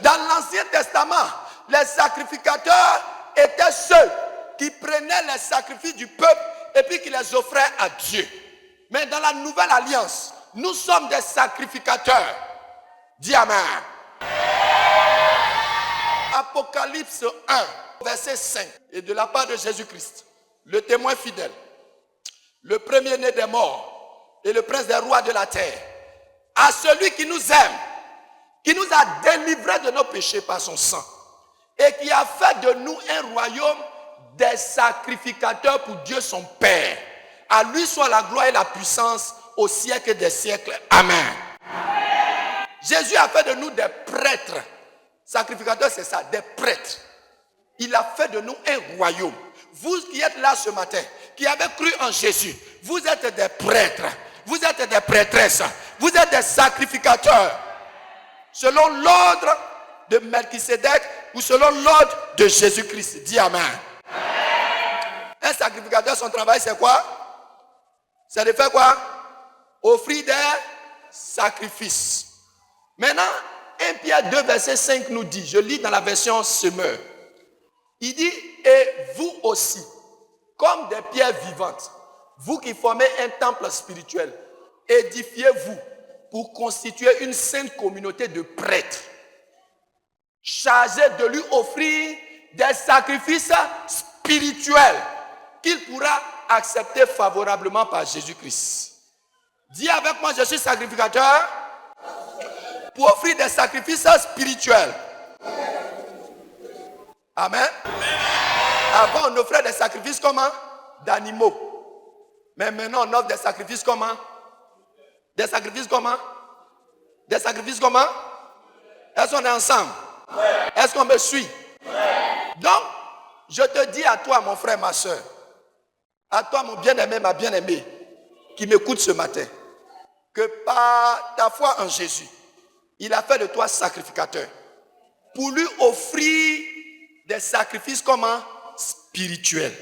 Dans l'Ancien Testament, les sacrificateurs étaient ceux qui prenaient les sacrifices du peuple et puis qui les offraient à Dieu. Mais dans la Nouvelle Alliance, nous sommes des sacrificateurs. Dis Amen. Apocalypse 1, verset 5, et de la part de Jésus-Christ, le témoin fidèle, le premier-né des morts et le prince des rois de la terre, à celui qui nous aime, qui nous a délivrés de nos péchés par son sang et qui a fait de nous un royaume des sacrificateurs pour Dieu son Père. À lui soit la gloire et la puissance au siècle des siècles. Amen. Jésus a fait de nous des prêtres. Sacrificateurs, c'est ça, des prêtres. Il a fait de nous un royaume. Vous qui êtes là ce matin, qui avez cru en Jésus, vous êtes des prêtres, vous êtes des prêtresses, vous êtes des sacrificateurs. Selon l'ordre de Melchisédek ou selon l'ordre de Jésus-Christ. Dis Amen. Un sacrificateur, son travail c'est quoi? C'est de faire quoi? Offrir des sacrifices. Maintenant, 1 Pierre 2 verset 5 nous dit, je lis dans la version Semeur, il dit, et vous aussi, comme des pierres vivantes, vous qui formez un temple spirituel, édifiez-vous pour constituer une sainte communauté de prêtres, chargés de lui offrir des sacrifices spirituels qu'il pourra accepter favorablement par Jésus-Christ. Dis avec moi, je suis sacrificateur pour offrir des sacrifices spirituels. Amen. Avant, on offrait des sacrifices comment? D'animaux. Mais maintenant, on offre des sacrifices comment? Des sacrifices comment? Des sacrifices comment? Est-ce qu'on est ensemble? Est-ce qu'on me suit? Donc, je te dis à toi, mon frère, ma soeur, à toi, mon bien-aimé, ma bien-aimée, qui m'écoute ce matin, que par ta foi en Jésus, il a fait de toi sacrificateur pour lui offrir des sacrifices comment? Spirituels.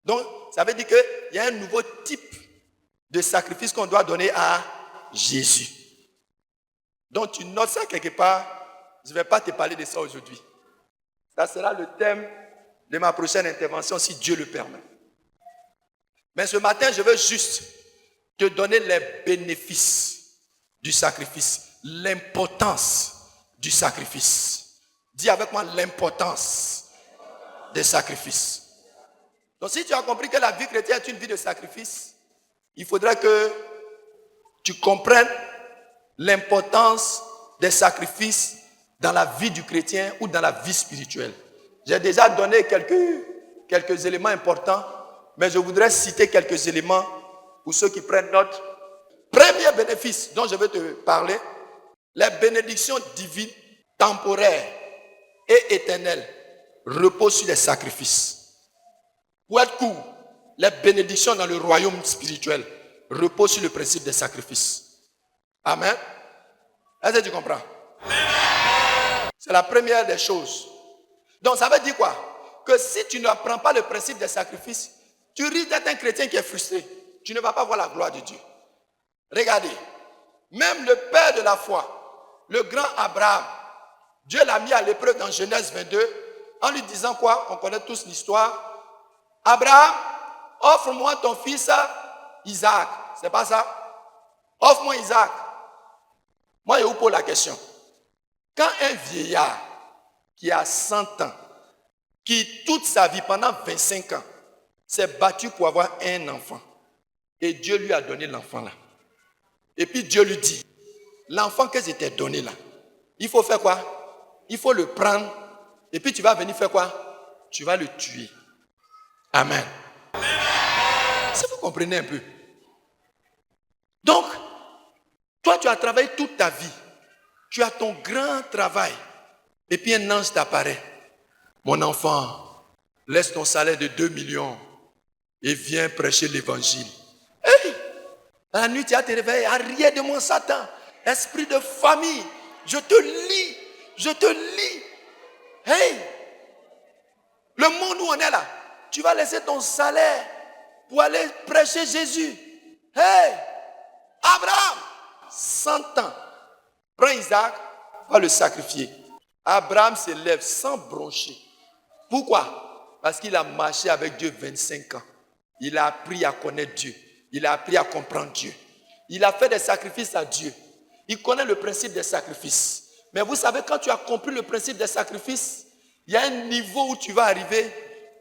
Donc, ça veut dire qu'il y a un nouveau type de sacrifice qu'on doit donner à Jésus. Donc, tu notes ça quelque part. Je ne vais pas te parler de ça aujourd'hui. Ça sera le thème de ma prochaine intervention, si Dieu le permet. Mais ce matin, je veux juste te donner les bénéfices du sacrifice, l'importance du sacrifice. Dis avec moi l'importance des sacrifices. Donc si tu as compris que la vie chrétienne est une vie de sacrifice, il faudra que tu comprennes l'importance des sacrifices dans la vie du chrétien ou dans la vie spirituelle. J'ai déjà donné quelques éléments importants, mais je voudrais citer quelques éléments pour ceux qui prennent note. Premier bénéfice dont je vais te parler, les bénédictions divines, temporaires et éternelles reposent sur les sacrifices. Pour être court, les bénédictions dans le royaume spirituel reposent sur le principe des sacrifices. Amen. Est-ce que tu comprends? C'est la première des choses. Donc ça veut dire quoi? Que si tu n'apprends pas le principe des sacrifices, tu risques d'être un chrétien qui est frustré. Tu ne vas pas voir la gloire de Dieu. Regardez, même le père de la foi, le grand Abraham, Dieu l'a mis à l'épreuve dans Genèse 22 en lui disant quoi? On connaît tous l'histoire. Abraham, offre-moi ton fils Isaac. C'est pas ça? Offre-moi Isaac. Moi, je vous pose la question. Quand un vieillard qui a 100 ans, qui toute sa vie, pendant 25 ans, s'est battu pour avoir un enfant, et Dieu lui a donné l'enfant là. Et puis Dieu lui dit, l'enfant que je t'ai donné là, il faut faire quoi? Il faut le prendre, et puis tu vas venir faire quoi? Tu vas le tuer. Amen. Si vous comprenez un peu. Donc, toi tu as travaillé toute ta vie. Tu as ton grand travail. Et puis un ange t'apparaît. Mon enfant, laisse ton salaire de 2 millions et viens prêcher l'évangile. Hey! La nuit, tu as te réveillé. Arrière de moi, Satan. Esprit de famille. Je te lis. Je te lis. Hey! Le monde où on est là, tu vas laisser ton salaire pour aller prêcher Jésus. Hey! Abraham, 100 ans. Prends Isaac, va le sacrifier. Abraham se lève sans broncher. Pourquoi? Parce qu'il a marché avec Dieu 25 ans. Il a appris à connaître Dieu. Il a appris à comprendre Dieu. Il a fait des sacrifices à Dieu. Il connaît le principe des sacrifices. Mais vous savez, quand tu as compris le principe des sacrifices, il y a un niveau où tu vas arriver,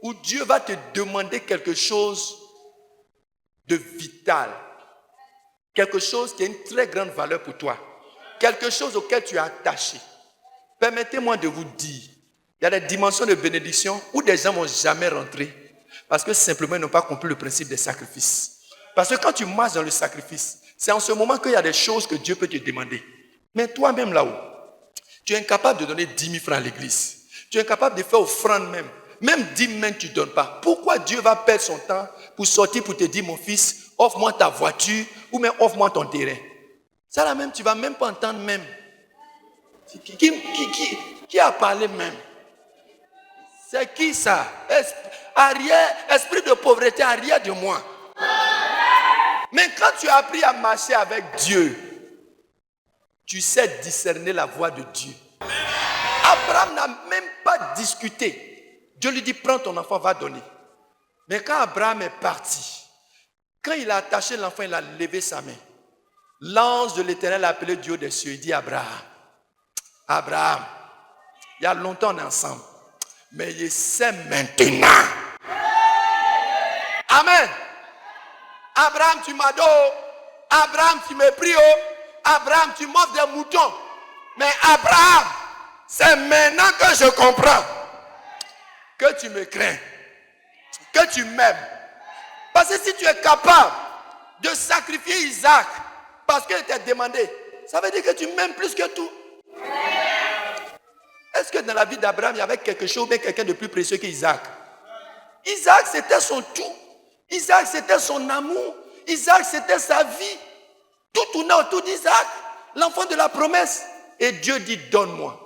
où Dieu va te demander quelque chose de vital. Quelque chose qui a une très grande valeur pour toi. Quelque chose auquel tu es attaché. Permettez-moi de vous dire, il y a des dimensions de bénédiction où des gens ne vont jamais rentrer parce que simplement ils n'ont pas compris le principe des sacrifices. Parce que quand tu marches dans le sacrifice, c'est en ce moment qu'il y a des choses que Dieu peut te demander. Mais toi-même là-haut, tu es incapable de donner 10 000 francs à l'église. Tu es incapable de faire offrande même. Même 10 000 tu ne donnes pas. Pourquoi Dieu va perdre son temps pour sortir pour te dire, mon fils, offre-moi ta voiture ou même offre-moi ton terrain? Ça là même, tu ne vas même pas entendre même. Qui a parlé même? C'est qui ça? Esprit de pauvreté arrière de moi. Mais quand tu as appris à marcher avec Dieu, tu sais discerner la voix de Dieu. Abraham n'a même pas discuté. Dieu lui dit, prends ton enfant, va donner. Mais quand Abraham est parti, quand il a attaché l'enfant, il a levé sa main. L'ange de l'Éternel a appelé Dieu des cieux. Il dit, Abraham, il y a longtemps on est ensemble, mais je sais maintenant. Amen. Abraham, tu m'adores. Abraham, tu me pries. Abraham, tu m'offres des moutons. Mais Abraham, c'est maintenant que je comprends que tu me crains, que tu m'aimes. Parce que si tu es capable de sacrifier Isaac parce qu'il t'a demandé, ça veut dire que tu m'aimes plus que tout. Est-ce que dans la vie d'Abraham, il y avait quelque chose, mais quelqu'un de plus précieux qu'Isaac? Isaac, c'était son tout. Isaac, c'était son amour. Isaac, c'était sa vie. Tout tournait autour d'Isaac, l'enfant de la promesse. Et Dieu dit, donne-moi.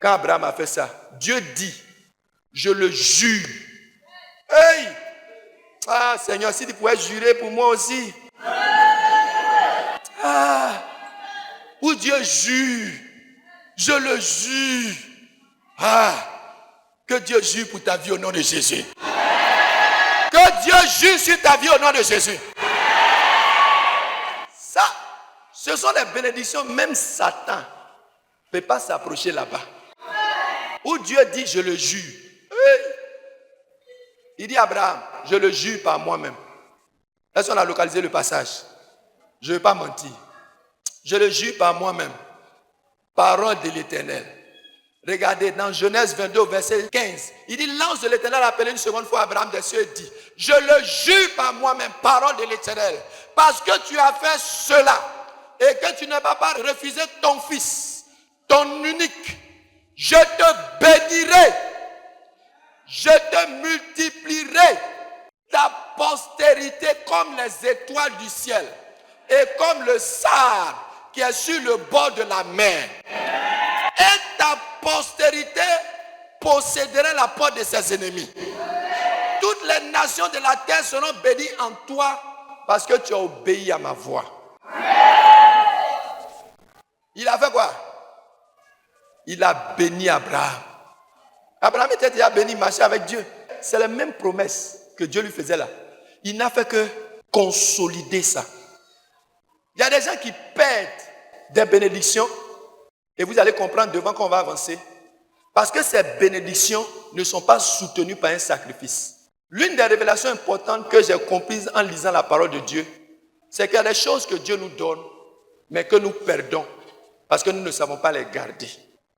Quand Abraham a fait ça, Dieu dit, je le jure. Hey! Ah, Seigneur, si tu pouvais jurer pour moi aussi. Ah! Où Dieu jure. Je le jure. Ah! Que Dieu jure pour ta vie au nom de Jésus. Que Dieu jure sur ta vie au nom de Jésus. Ce sont des bénédictions, même Satan ne peut pas s'approcher là-bas. Où Dieu dit, je le jure. Oui. Il dit à Abraham, je le jure par moi-même. Est-ce qu'on a localisé le passage? Je ne vais pas mentir. Je le jure par moi-même. Parole de l'Éternel. Regardez, dans Genèse 22, verset 15, il dit, l'ange de l'Éternel a appelé une seconde fois Abraham des cieux et dit, je le jure par moi-même, parole de l'Éternel, parce que tu as fait cela et que tu ne vas pas refuser ton fils, ton unique, je te bénirai, je te multiplierai, ta postérité comme les étoiles du ciel et comme le sable qui est sur le bord de la mer. Et ta postérité possédera la porte de ses ennemis. Toutes les nations de la terre seront bénies en toi parce que tu as obéi à ma voix. Il a fait quoi? Il a béni Abraham. Abraham était déjà béni, marchait avec Dieu. C'est la même promesse que Dieu lui faisait là. Il n'a fait que consolider ça. Il y a des gens qui perdent des bénédictions. Et vous allez comprendre devant qu'on va avancer. Parce que ces bénédictions ne sont pas soutenues par un sacrifice. L'une des révélations importantes que j'ai comprises en lisant la parole de Dieu, c'est qu'il y a des choses que Dieu nous donne, mais que nous perdons parce que nous ne savons pas les garder.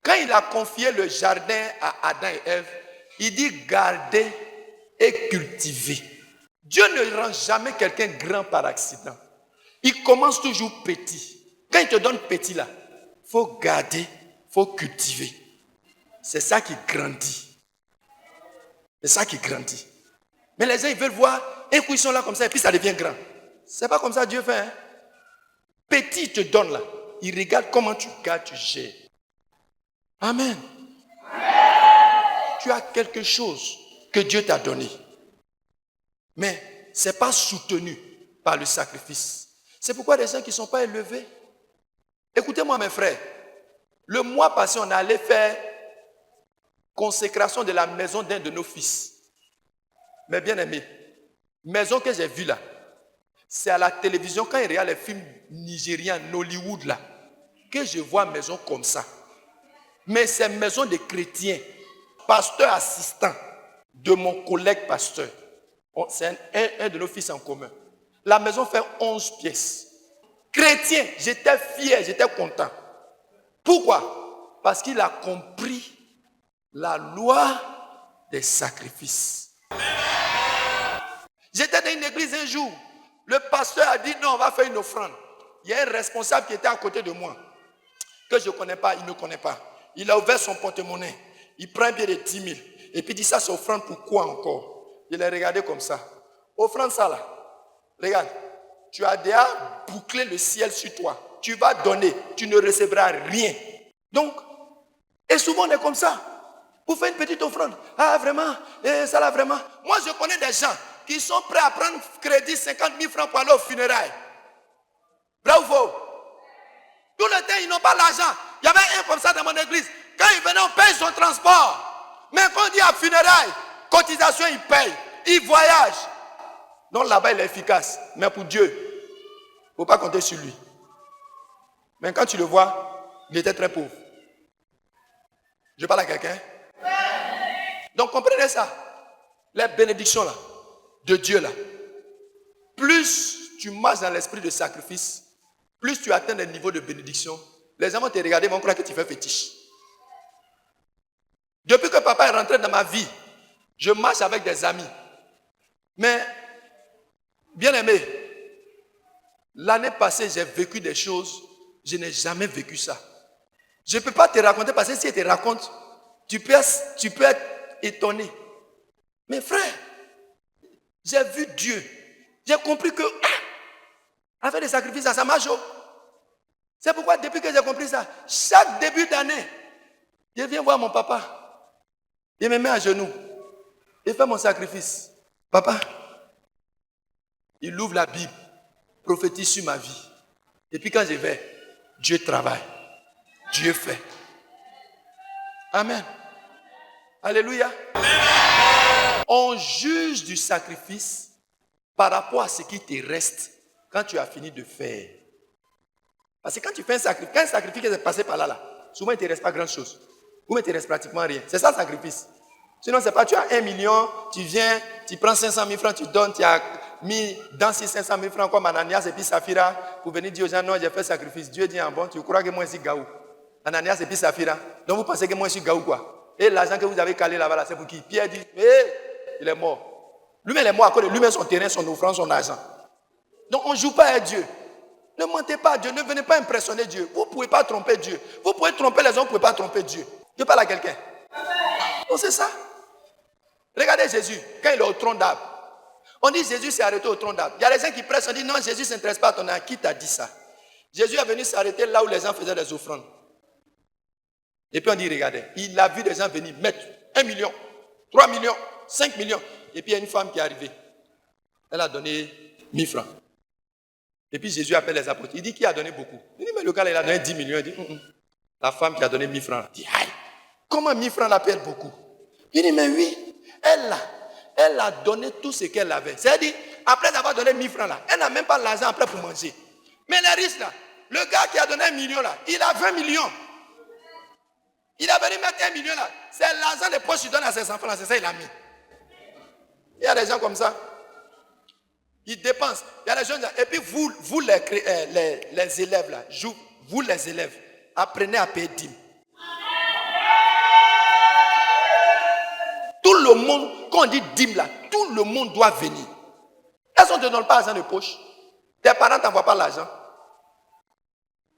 Quand il a confié le jardin à Adam et Ève, il dit garder et cultiver. Dieu ne rend jamais quelqu'un grand par accident. Il commence toujours petit. Quand il te donne petit là, il faut garder, il faut cultiver. C'est ça qui grandit. C'est ça qui grandit. Mais les gens, ils veulent voir, un coup ils sont là comme ça et puis ça devient grand. C'est pas comme ça Dieu fait. Hein? Petit, il te donne là. Il regarde comment tu gardes, tu gères. Amen. Tu as quelque chose que Dieu t'a donné. Mais ce n'est pas soutenu par le sacrifice. C'est pourquoi les gens qui ne sont pas élevés. Écoutez-moi mes frères. Le mois passé, on allait faire consécration de la maison d'un de nos fils. Mais bien aimé, maison que j'ai vue là, c'est à la télévision quand il regarde les films nigériens, Nollywood là, que je vois maison comme ça. Mais c'est maison de chrétiens, pasteur assistant de mon collègue pasteur. C'est un de nos fils en commun. La maison fait 11 pièces. Chrétien, j'étais fier, j'étais content. Pourquoi? Parce qu'il a compris la loi des sacrifices. J'étais dans une église un jour. Le pasteur a dit non, on va faire une offrande. Il y a un responsable qui était à côté de moi, que je ne connais pas, il ne connaît pas. Il a ouvert son porte-monnaie. Il prend un billet de 10 000. Et puis il dit ça, c'est offrande pour quoi encore? Je l'ai regardé comme ça. Offrande ça là. Regarde. Tu as déjà bouclé le ciel sur toi. Tu vas donner. Tu ne recevras rien. Donc, et souvent on est comme ça. Vous faites une petite offrande. Ah vraiment? Et ça là vraiment? Moi je connais des gens qui sont prêts à prendre crédit 50 000 francs pour aller au funérailles. Vrai ou faux? Tout le temps, ils n'ont pas l'argent. Il y avait un comme ça dans mon église. Quand il venait, on paye son transport. Mais quand on dit à funérailles, cotisation, il paye. Il voyage. Donc là-bas, il est efficace. Mais pour Dieu, il ne faut pas compter sur lui. Mais quand tu le vois, il était très pauvre. Je parle à quelqu'un? Donc comprenez ça. Les bénédictions là, de Dieu là. Plus tu marches dans l'esprit de sacrifice, plus tu atteins des niveaux de bénédiction, les gens vont te regarder et vont croire que tu fais fétiche. Depuis que papa est rentré dans ma vie, je marche avec des amis. Mais, bien aimé, l'année passée, j'ai vécu des choses, je n'ai jamais vécu ça. Je ne peux pas te raconter parce que si je te raconte, tu peux être étonné. Mais frère, j'ai vu Dieu. J'ai compris que avec des sacrifices, ça marche. C'est pourquoi depuis que j'ai compris ça, chaque début d'année, je viens voir mon papa. Il me met à genoux. Il fait mon sacrifice. Papa, il ouvre la Bible, prophétise sur ma vie. Et puis quand je vais, Dieu travaille. Dieu fait. Amen. Alléluia. On juge du sacrifice par rapport à ce qui te reste quand tu as fini de faire. Parce que quand tu fais un sacrifice qui est passé par là, souvent il ne te reste pas grand chose. Ou il ne te reste pratiquement rien. C'est ça le sacrifice. Sinon, c'est pas tu as 1 million, tu viens, tu prends 500 000 francs, tu donnes, tu as mis dans ces 500 000 francs comme Ananias et puis Saphira pour venir dire aux gens, non, j'ai fait sacrifice. Dieu dit, bon, tu crois que moi je suis Gaou. Ananias et puis Saphira. Donc vous pensez que moi je suis Gaou quoi. Et l'argent que vous avez calé là-bas, c'est pour qui? Pierre dit, il est mort. Lui-même il est mort à cause de lui-même son terrain, son offrande, son argent. Donc on ne joue pas à Dieu. Ne mentez pas à Dieu, ne venez pas impressionner Dieu. Vous ne pouvez pas tromper Dieu. Vous pouvez tromper les hommes, vous ne pouvez pas tromper Dieu. Je parle à quelqu'un. Donc c'est ça. Regardez Jésus, quand il est au tronc d'arbre. On dit Jésus s'est arrêté au tronc d'arbre. Il y a des gens qui pressent, on dit non, Jésus ne s'intéresse pas à ton âme. Qui t'a dit ça? Jésus est venu s'arrêter là où les gens faisaient des offrandes. Et puis on dit, regardez, il a vu des gens venir mettre 1 million, 3 millions, 5 millions. Et puis il y a une femme qui est arrivée. Elle a donné 1000 francs. Et puis Jésus appelle les apôtres. Il dit, qui a donné beaucoup? Il dit, mais le gars, il a donné 10 millions. Il dit, La femme qui a donné 1000 francs. Il dit, aïe, comment 1000 francs l'appelle beaucoup? Il dit, mais oui, elle a donné tout ce qu'elle avait. C'est-à-dire, après avoir donné 1000 francs là, elle n'a même pas l'argent après pour manger. Mais les riches là, le gars qui a donné 1 million là, il a 20 millions. Il a venu mettre 1 million là. C'est l'argent de poche qu'il donne à ses enfants là, c'est ça qu'il a mis. Il y a des gens comme ça. Ils dépensent. Il y a des gens. Et puis vous les élèves là, vous les élèves, apprenez à payer dîmes. Tout le monde, quand on dit dîme là, tout le monde doit venir. Est-ce qu'on ne te donne pas l'argent de poche? Tes parents ne t'envoient pas l'argent.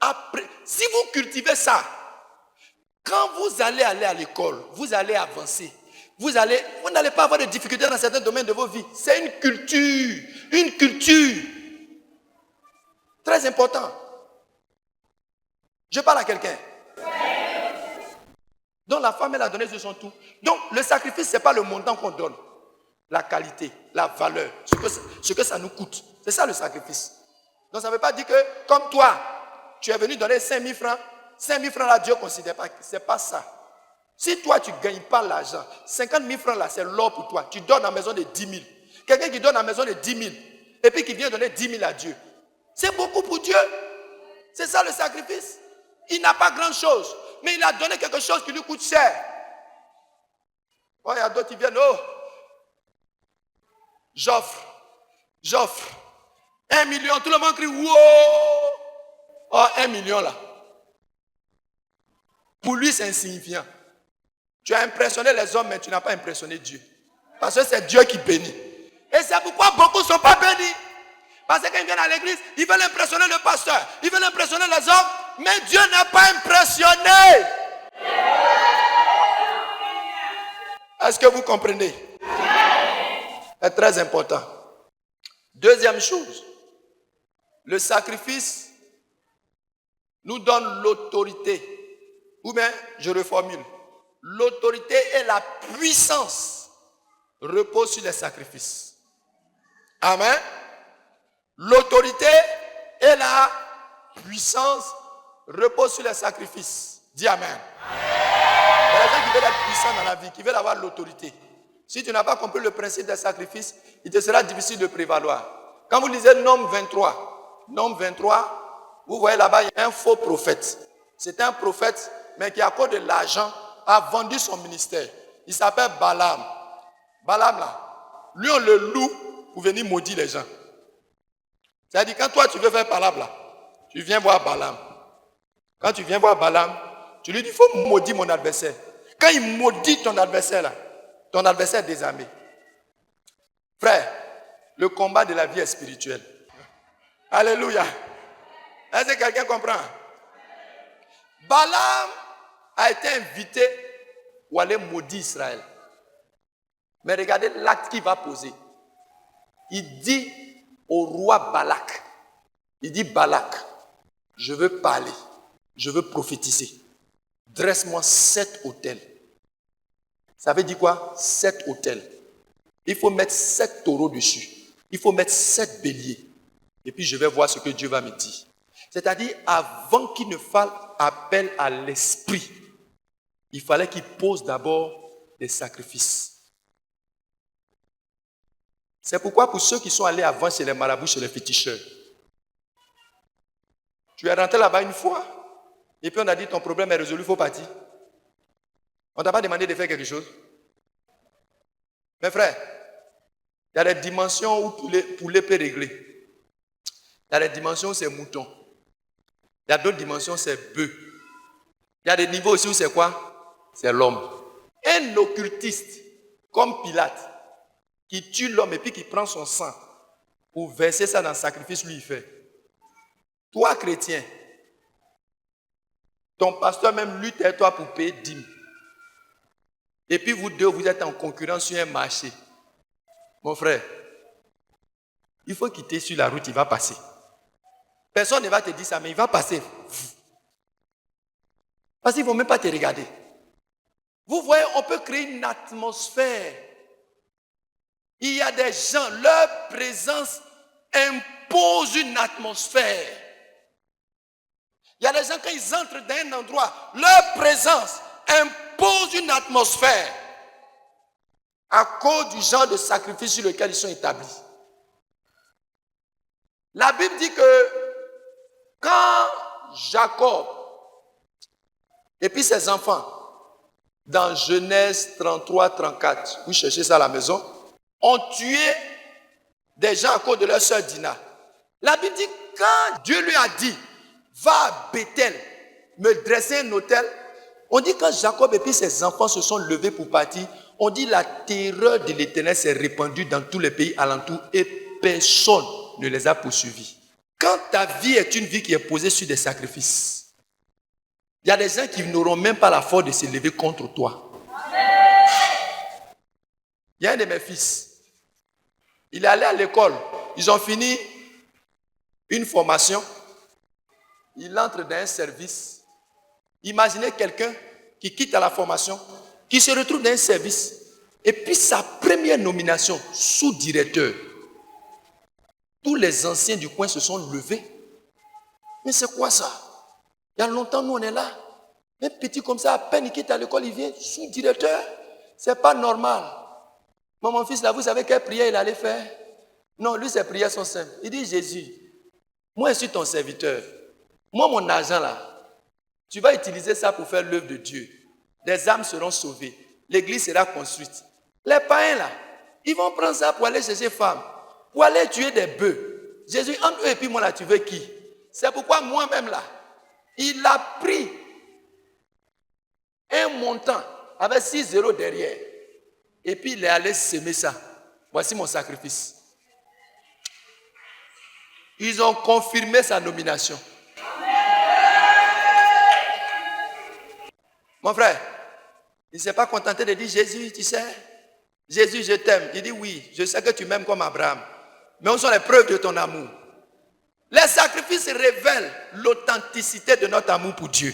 Après, si vous cultivez ça, quand vous allez à l'école, vous allez avancer. Vous n'allez pas avoir de difficultés dans certains domaines de vos vies. C'est une culture. Une culture. Très important. Je parle à quelqu'un. Donc la femme, elle a donné de son tout. Donc le sacrifice, ce n'est pas le montant qu'on donne. La qualité, la valeur, ce que ça nous coûte. C'est ça le sacrifice. Donc ça ne veut pas dire que, comme toi, tu es venu donner 5 000 francs. 5 000 francs là, Dieu ne considère pas. Ce n'est pas ça. Si toi, tu ne gagnes pas l'argent, 50 000 francs là, c'est l'or pour toi. Tu donnes à la maison de 10 000. Quelqu'un qui donne à la maison de 10 000 et puis qui vient donner 10 000 à Dieu. C'est beaucoup pour Dieu. C'est ça le sacrifice. Il n'a pas grand-chose, mais il a donné quelque chose qui lui coûte cher. Oh, il y a d'autres qui viennent, oh, j'offre. 1 million, tout le monde crie, wow. Oh, 1 million là. Pour lui, c'est insignifiant. Tu as impressionné les hommes, mais tu n'as pas impressionné Dieu. Parce que c'est Dieu qui bénit. Et c'est pourquoi beaucoup ne sont pas bénis. Parce que quand ils viennent à l'église, ils veulent impressionner le pasteur, ils veulent impressionner les hommes, mais Dieu n'a pas impressionné. Est-ce que vous comprenez? C'est très important. Deuxième chose, le sacrifice nous donne l'autorité. Ou bien, je reformule, l'autorité et la puissance reposent sur les sacrifices. Amen. L'autorité et la puissance reposent sur les sacrifices. Dis Amen. Il y a des gens qui veulent être puissants dans la vie, qui veulent avoir l'autorité. Si tu n'as pas compris le principe des sacrifices, il te sera difficile de prévaloir. Quand vous lisez Nombre 23, vous voyez là-bas, il y a un faux prophète. C'est un prophète, mais qui à cause de l'argent a vendu son ministère. Il s'appelle Balaam. Balaam là, lui on le loue pour venir maudire les gens. C'est-à-dire quand toi tu veux faire Balaam là, tu viens voir Balaam. Quand tu viens voir Balaam, tu lui dis, il faut maudire mon adversaire. Quand il maudit ton adversaire là, ton adversaire est désarmé. Frère, le combat de la vie est spirituel. Alléluia. Est-ce que quelqu'un comprend? Balaam a été invité pour aller maudire Israël. Mais regardez l'acte qu'il va poser. Il dit au roi Balak, il dit Balak, je veux parler, je veux prophétiser. Dresse-moi 7 autels. Ça veut dire quoi? 7 autels. Il faut mettre 7 taureaux dessus. Il faut mettre 7 béliers. Et puis je vais voir ce que Dieu va me dire. C'est-à-dire, avant qu'il ne fasse appel à l'esprit, il fallait qu'il pose d'abord des sacrifices. C'est pourquoi pour ceux qui sont allés avant chez les marabouts, chez les féticheurs, Tu es rentré là-bas une fois, et puis on a dit ton problème est résolu, il faut partir. On ne t'a pas demandé de faire quelque chose. Mes frères, il y a des dimensions où poulet peut régler. Il y a des dimensions où c'est mouton. Il y a d'autres dimensions où c'est bœuf. Il y a des niveaux aussi où c'est quoi? C'est l'homme. Un occultiste, comme Pilate, qui tue l'homme et puis qui prend son sang pour verser ça dans le sacrifice, lui il fait. Toi, chrétien, ton pasteur même lutte avec toi pour payer dîme. Et puis vous deux, vous êtes en concurrence sur un marché. Mon frère, il faut quitter sur la route, il va passer. Personne ne va te dire ça, mais il va passer. Parce qu'ils ne vont même pas te regarder. Vous voyez, on peut créer une atmosphère. Il y a des gens, leur présence impose une atmosphère. Il y a des gens, quand ils entrent dans un endroit, leur présence impose une atmosphère à cause du genre de sacrifice sur lequel ils sont établis. La Bible dit que quand Jacob et puis ses enfants, dans Genèse 33-34, vous cherchez ça à la maison, ont tué des gens à cause de leur sœur Dina. La Bible dit, quand Dieu lui a dit, va à Bethel, me dresser un autel, on dit quand Jacob et puis ses enfants se sont levés pour partir, on dit la terreur de l'Éternel s'est répandue dans tous les pays alentours et personne ne les a poursuivis. Quand ta vie est une vie qui est posée sur des sacrifices, il y a des gens qui n'auront même pas la force de se lever contre toi. Il y a un de mes fils, il est allé à l'école, ils ont fini une formation, il entre dans un service. Imaginez quelqu'un qui quitte à la formation, qui se retrouve dans un service, et puis sa première nomination, sous-directeur. Tous les anciens du coin se sont levés. Mais c'est quoi ça? Il y a longtemps, nous on est là. Un petit comme ça, à peine il quitte à l'école, il vient sous-directeur. C'est pas normal. Moi, mon fils là, vous savez quelle prière il allait faire? Non, lui, ses prières sont simples. Il dit, Jésus, moi je suis ton serviteur. Moi, mon argent là, tu vas utiliser ça pour faire l'œuvre de Dieu. Les âmes seront sauvées. L'église sera construite. Les païens là, ils vont prendre ça pour aller chercher femmes, pour aller tuer des bœufs. Jésus, entre eux et puis moi là, tu veux qui? C'est pourquoi moi-même là, il a pris un montant avec 6 zéros derrière. Et puis il est allé semer ça. Voici mon sacrifice. Ils ont confirmé sa nomination. Mon frère, il ne s'est pas contenté de dire Jésus, tu sais, Jésus, je t'aime. Il dit oui, je sais que tu m'aimes comme Abraham. Mais où sont les preuves de ton amour? Les sacrifices révèlent l'authenticité de notre amour pour Dieu.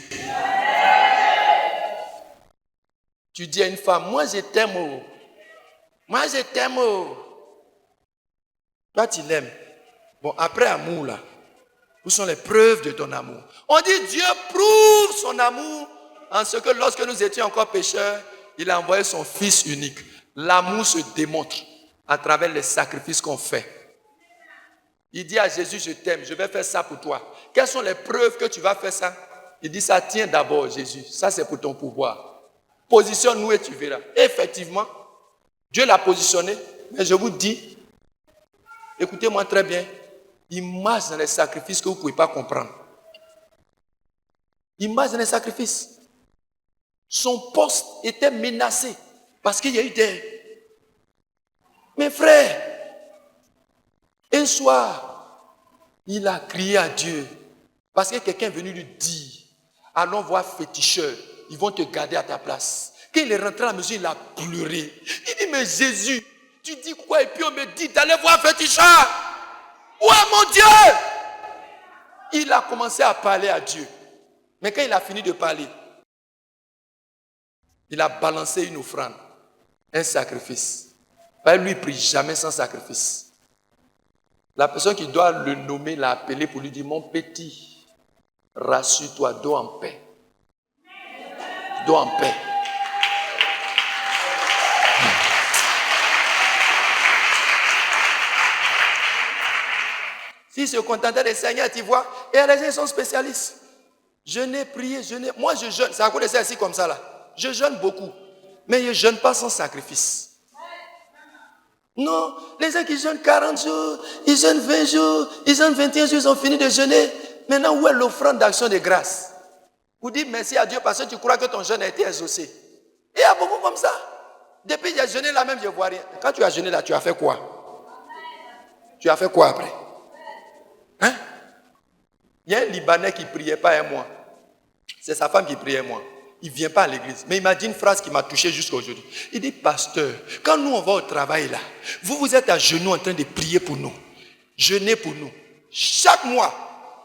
Tu dis à une femme, moi je t'aime. Oh. Moi je t'aime. Oh. Toi tu l'aimes. Bon, après amour là, où sont les preuves de ton amour? On dit Dieu prouve son amour en ce que lorsque nous étions encore pécheurs, il a envoyé son Fils unique. L'amour se démontre à travers les sacrifices qu'on fait. Il dit à Jésus, je t'aime, je vais faire ça pour toi. Quelles sont les preuves que tu vas faire ça? Il dit, ça tient d'abord Jésus, ça c'est pour ton pouvoir. Positionne-nous et tu verras. Et effectivement, Dieu l'a positionné, mais je vous dis, écoutez-moi très bien, il marche dans les sacrifices que vous ne pouvez pas comprendre. Il marche dans les sacrifices. Son poste était menacé parce qu'il y a eu des... Mes frères, un soir, il a crié à Dieu parce que quelqu'un est venu lui dire, allons voir féticheur, ils vont te garder à ta place. Quand il est rentré à la maison, il a pleuré. Il dit, mais Jésus, tu dis quoi? Et puis on me dit d'aller voir féticheur. Où est mon Dieu? Il a commencé à parler à Dieu. Mais quand il a fini de parler, il a balancé une offrande, un sacrifice. Lui, il ne prie jamais sans sacrifice. La personne qui doit le nommer l'a appelé pour lui dire, mon petit, rassure-toi, dors en paix. Dors en paix. S'ils se contentaient de Seigneur, tu vois, et les gens sont spécialistes. Jeûner, prier, jeûner. Moi, je jeûne. C'est à cause de ça ici comme ça là. Je jeûne beaucoup. Mais je ne jeûne pas sans sacrifice. Non, les gens qui jeûnent 40 jours, ils jeûnent 20 jours, ils jeûnent 21 jours, ils ont fini de jeûner. Maintenant, où est l'offrande d'action de grâce? Vous dites merci à Dieu parce que tu crois que ton jeûne a été exaucé. Et il y a beaucoup comme ça. Depuis que j'ai jeûné là même, je ne vois rien. Quand tu as jeûné là, tu as fait quoi? Tu as fait quoi après? Hein? Il y a un Libanais qui ne priait pas un mois. C'est sa femme qui priait un mois. Il ne vient pas à l'église. Mais il m'a dit une phrase qui m'a touché jusqu'à aujourd'hui. Il dit, pasteur, quand nous on va au travail là, vous êtes à genoux en train de prier pour nous. Jeûner pour nous. Chaque mois,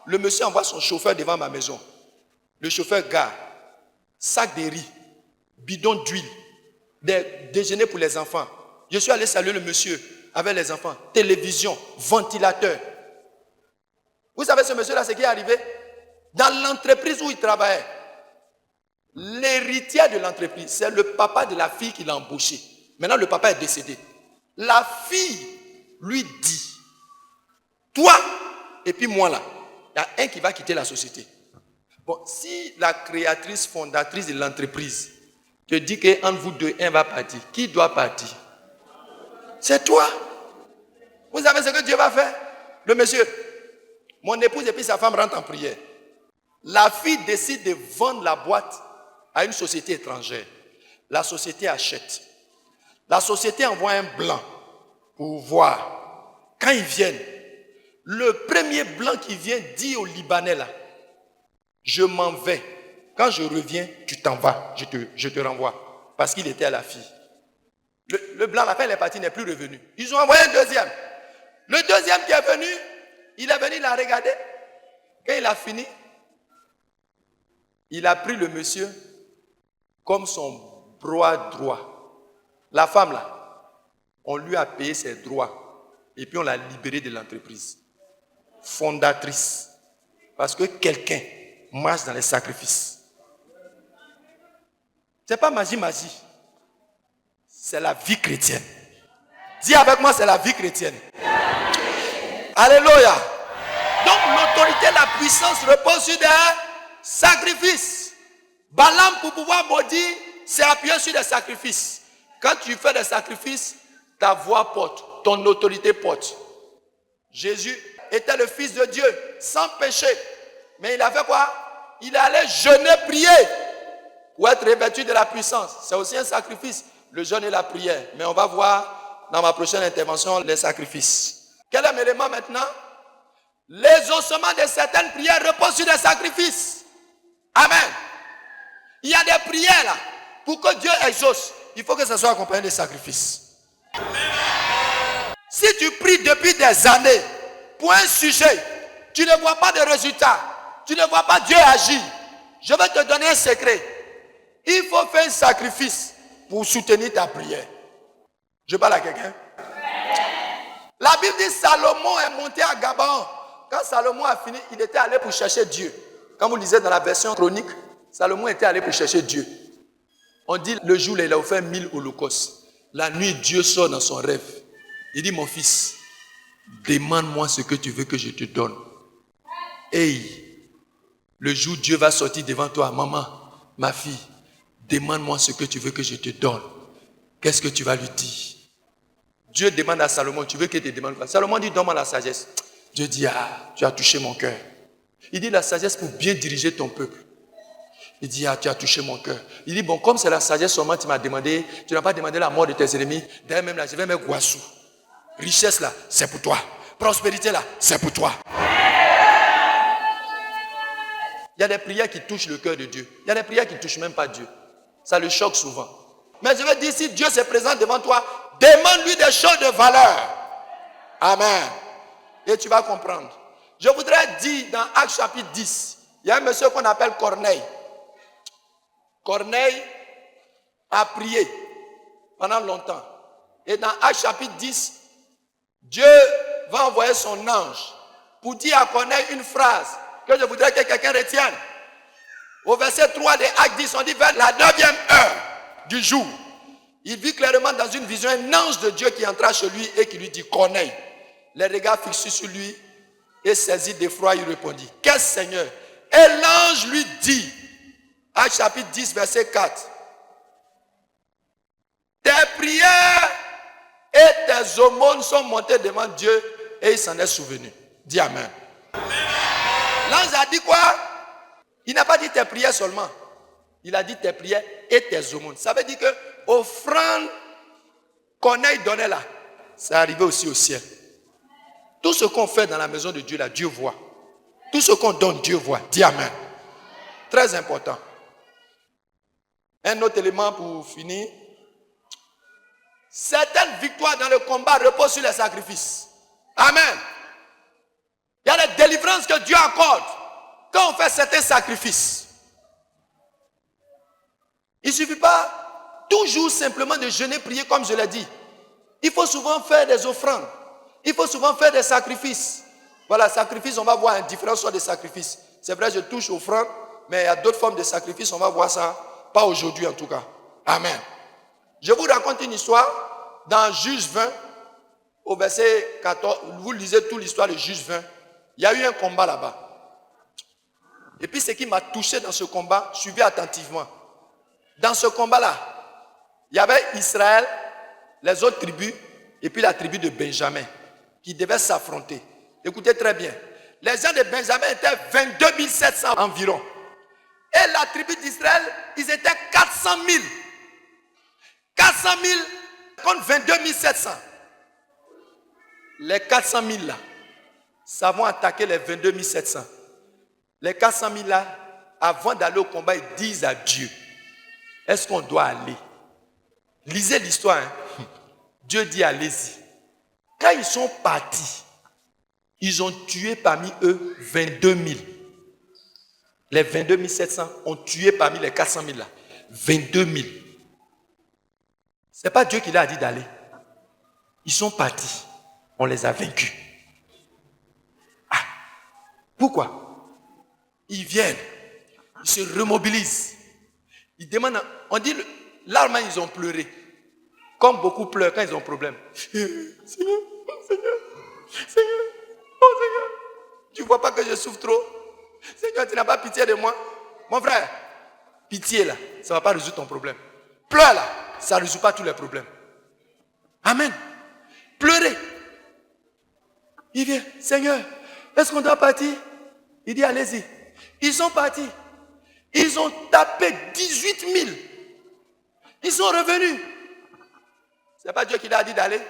le monsieur envoie son chauffeur devant ma maison. Le chauffeur gare, sac de riz, bidon d'huile, des déjeuners pour les enfants. Je suis allé saluer le monsieur avec les enfants. Télévision, ventilateur. Vous savez ce monsieur-là, ce qui est arrivé? Dans l'entreprise où il travaillait, l'héritier de l'entreprise, c'est le papa de la fille qui l'a embauché. Maintenant, le papa est décédé. La fille lui dit, toi et puis moi là, il y a un qui va quitter la société. Bon, si la créatrice, fondatrice de l'entreprise te dit qu'entre vous deux, un va partir, qui doit partir? C'est toi. Vous savez ce que Dieu va faire? Le monsieur, mon épouse et puis sa femme rentrent en prière. La fille décide de vendre la boîte à une société étrangère. La société achète. La société envoie un blanc pour voir. Quand ils viennent, le premier blanc qui vient dit au Libanais là, je m'en vais. Quand je reviens, tu t'en vas. Je te renvoie. Parce qu'il était à la fille. Le blanc, la fin, il est parti, il n'est plus revenu. Ils ont envoyé un deuxième. Le deuxième qui est venu, il est venu, il a regardé. Quand il a fini, il a pris le monsieur comme son bras droit. La femme là, on lui a payé ses droits. Et puis on l'a libérée de l'entreprise. Fondatrice. Parce que quelqu'un marche dans les sacrifices. Ce n'est pas magie. C'est la vie chrétienne. Dis avec moi, c'est la vie chrétienne. Alléluia. Donc l'autorité, la puissance repose sur des sacrifices. Balaam, pour pouvoir maudire, c'est appuyé sur des sacrifices. Quand tu fais des sacrifices, ta voix porte, ton autorité porte. Jésus était le Fils de Dieu, sans péché. Mais il a fait quoi? Il allait jeûner, prier pour être revêtu de la puissance. C'est aussi un sacrifice, le jeûne et la prière. Mais on va voir dans ma prochaine intervention les sacrifices. Quel est l'élément maintenant? L'exaucement de certaines prières repose sur des sacrifices. Amen. Il y a des prières là. Pour que Dieu exauce, il faut que ça soit accompagné de sacrifices. Si tu pries depuis des années pour un sujet, tu ne vois pas de résultat, tu ne vois pas Dieu agir, je vais te donner un secret. Il faut faire un sacrifice pour soutenir ta prière. Je parle à quelqu'un? La Bible dit Salomon est monté à Gabaon. Quand Salomon a fini, il était allé pour chercher Dieu. Quand vous lisez dans la version chronique, Salomon était allé pour chercher Dieu. On dit le jour, il a offert 1000 holocaustes. La nuit, Dieu sort dans son rêve. Il dit, mon fils, demande-moi ce que tu veux que je te donne. Hey, le jour Dieu va sortir devant toi, maman, ma fille, demande-moi ce que tu veux que je te donne. Qu'est-ce que tu vas lui dire? Dieu demande à Salomon, tu veux qu'il te demande quoi? Salomon dit, donne-moi la sagesse. Dieu dit, tu as touché mon cœur. Il dit, la sagesse pour bien diriger ton peuple. Il dit, tu as touché mon cœur. Il dit, bon, comme c'est la sagesse seulement, tu m'as demandé, tu n'as pas demandé la mort de tes ennemis. D'ailleurs, même là, je vais mettre Guassou. Richesse là, c'est pour toi. Prospérité là, c'est pour toi. Il y a des prières qui touchent le cœur de Dieu. Il y a des prières qui ne touchent même pas Dieu. Ça le choque souvent. Mais je veux dire, si Dieu se présente devant toi, demande-lui des choses de valeur. Amen. Et tu vas comprendre. Je voudrais dire dans Actes chapitre 10, il y a un monsieur qu'on appelle Corneille. Corneille a prié pendant longtemps. Et dans Actes chapitre 10, Dieu va envoyer son ange pour dire à Corneille une phrase que je voudrais que quelqu'un retienne. Au verset 3 de Actes 10, on dit vers la 9e heure du jour. Il vit clairement dans une vision un ange de Dieu qui entra chez lui et qui lui dit, Corneille. Les regards fixés sur lui Et saisi d'effroi, il répondit, qu'est-ce Seigneur? Et l'ange lui dit, Actes chapitre 10, verset 4, tes prières et tes aumônes sont montées devant Dieu et il s'en est souvenu. Dis Amen. L'ange a dit quoi? Il n'a pas dit tes prières seulement. Il a dit tes prières et tes aumônes. Ça veut dire que offrande qu'on ait donné là, ça arrivé aussi au ciel. Tout ce qu'on fait dans la maison de Dieu là, Dieu voit. Tout ce qu'on donne, Dieu voit. Dis Amen. Très important. Un autre élément pour finir. Certaines victoires dans le combat reposent sur les sacrifices. Amen. Il y a des délivrances que Dieu accorde quand on fait certains sacrifices. Il ne suffit pas toujours simplement de jeûner, prier comme je l'ai dit. Il faut souvent faire des offrandes. Il faut souvent faire des sacrifices. Voilà, sacrifice, on va voir un différent sorte de sacrifices. C'est vrai, je touche offrande, mais il y a d'autres formes de sacrifices, on va voir ça. Pas aujourd'hui en tout cas. Amen. Je vous raconte une histoire dans Juge 20, au verset 14. Vous lisez toute l'histoire de Juge 20. Il y a eu un combat là-bas. Et puis ce qui m'a touché dans ce combat, suivez attentivement. Dans ce combat-là, il y avait Israël, les autres tribus, et puis la tribu de Benjamin, qui devaient s'affronter. Écoutez très bien. Les gens de Benjamin étaient 22 700 environ. Et la tribu d'Israël, ils étaient 400 000. 400 000 contre 22 700. Les 400 000 là, ça vont attaquer les 22 700. Les 400 000 là, avant d'aller au combat, ils disent à Dieu, est-ce qu'on doit aller? Lisez l'histoire. Hein? Dieu dit, allez-y. Quand ils sont partis, ils ont tué parmi eux 22 000. Les 22 700 ont tué parmi les 400 000 là. 22 000. Ce n'est pas Dieu qui leur a dit d'aller. Ils sont partis. On les a vaincus. Ah. Pourquoi? Ils viennent. Ils se remobilisent. Ils demandent. On dit, l'Allemagne, ils ont pleuré. Comme beaucoup pleurent quand ils ont un problème. Seigneur, Seigneur, Seigneur, oh Seigneur, tu ne vois pas que je souffre trop? Seigneur, tu n'as pas pitié de moi? Mon frère, pitié là, ça ne va pas résoudre ton problème. Pleure là, ça ne résout pas tous les problèmes. Amen. Pleurez. Il vient, Seigneur, est-ce qu'on doit partir? Il dit, allez-y. Ils sont partis. Ils ont tapé 18 000. Ils sont revenus. Ce n'est pas Dieu qui leur a dit d'aller.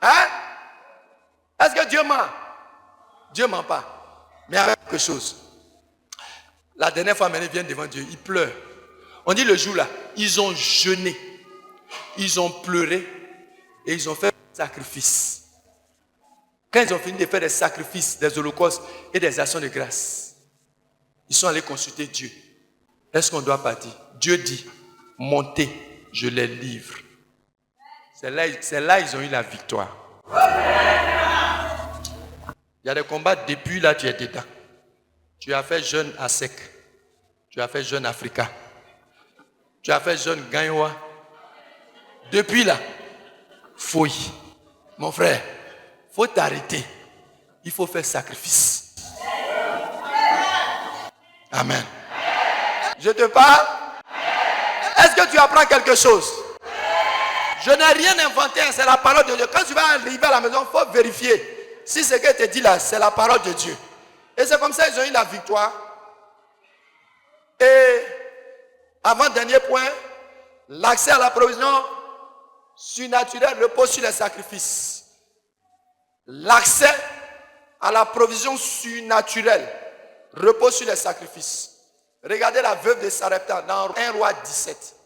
Hein? Est-ce que Dieu ment? Dieu ne ment pas. Mais avec quelque chose. La dernière fois, ils viennent devant Dieu. Ils pleurent. On dit le jour là, ils ont jeûné. Ils ont pleuré. Et ils ont fait des sacrifices. Quand ils ont fini de faire des sacrifices, des holocaustes et des actions de grâce, ils sont allés consulter Dieu. Est-ce qu'on doit partir? Dieu dit, montez, je les livre. C'est là ils ont eu la victoire. Il y a des combats depuis là, tu es dedans. Tu as fait jeune à sec. Tu as fait jeune Africa. Tu as fait jeune Gagnoa. Depuis là, fouille. Mon frère, il faut t'arrêter. Il faut faire sacrifice. Amen. Je te parle. Est-ce que tu apprends quelque chose? Je n'ai rien inventé, c'est la parole de Dieu. Quand tu vas arriver à la maison, il faut vérifier si ce que te dit là, c'est la parole de Dieu. Et c'est comme ça qu'ils ont eu la victoire. Et avant-dernier point, l'accès à la provision surnaturelle repose sur les sacrifices. L'accès à la provision surnaturelle repose sur les sacrifices. Regardez la veuve de Sarepta dans 1 Roi 17.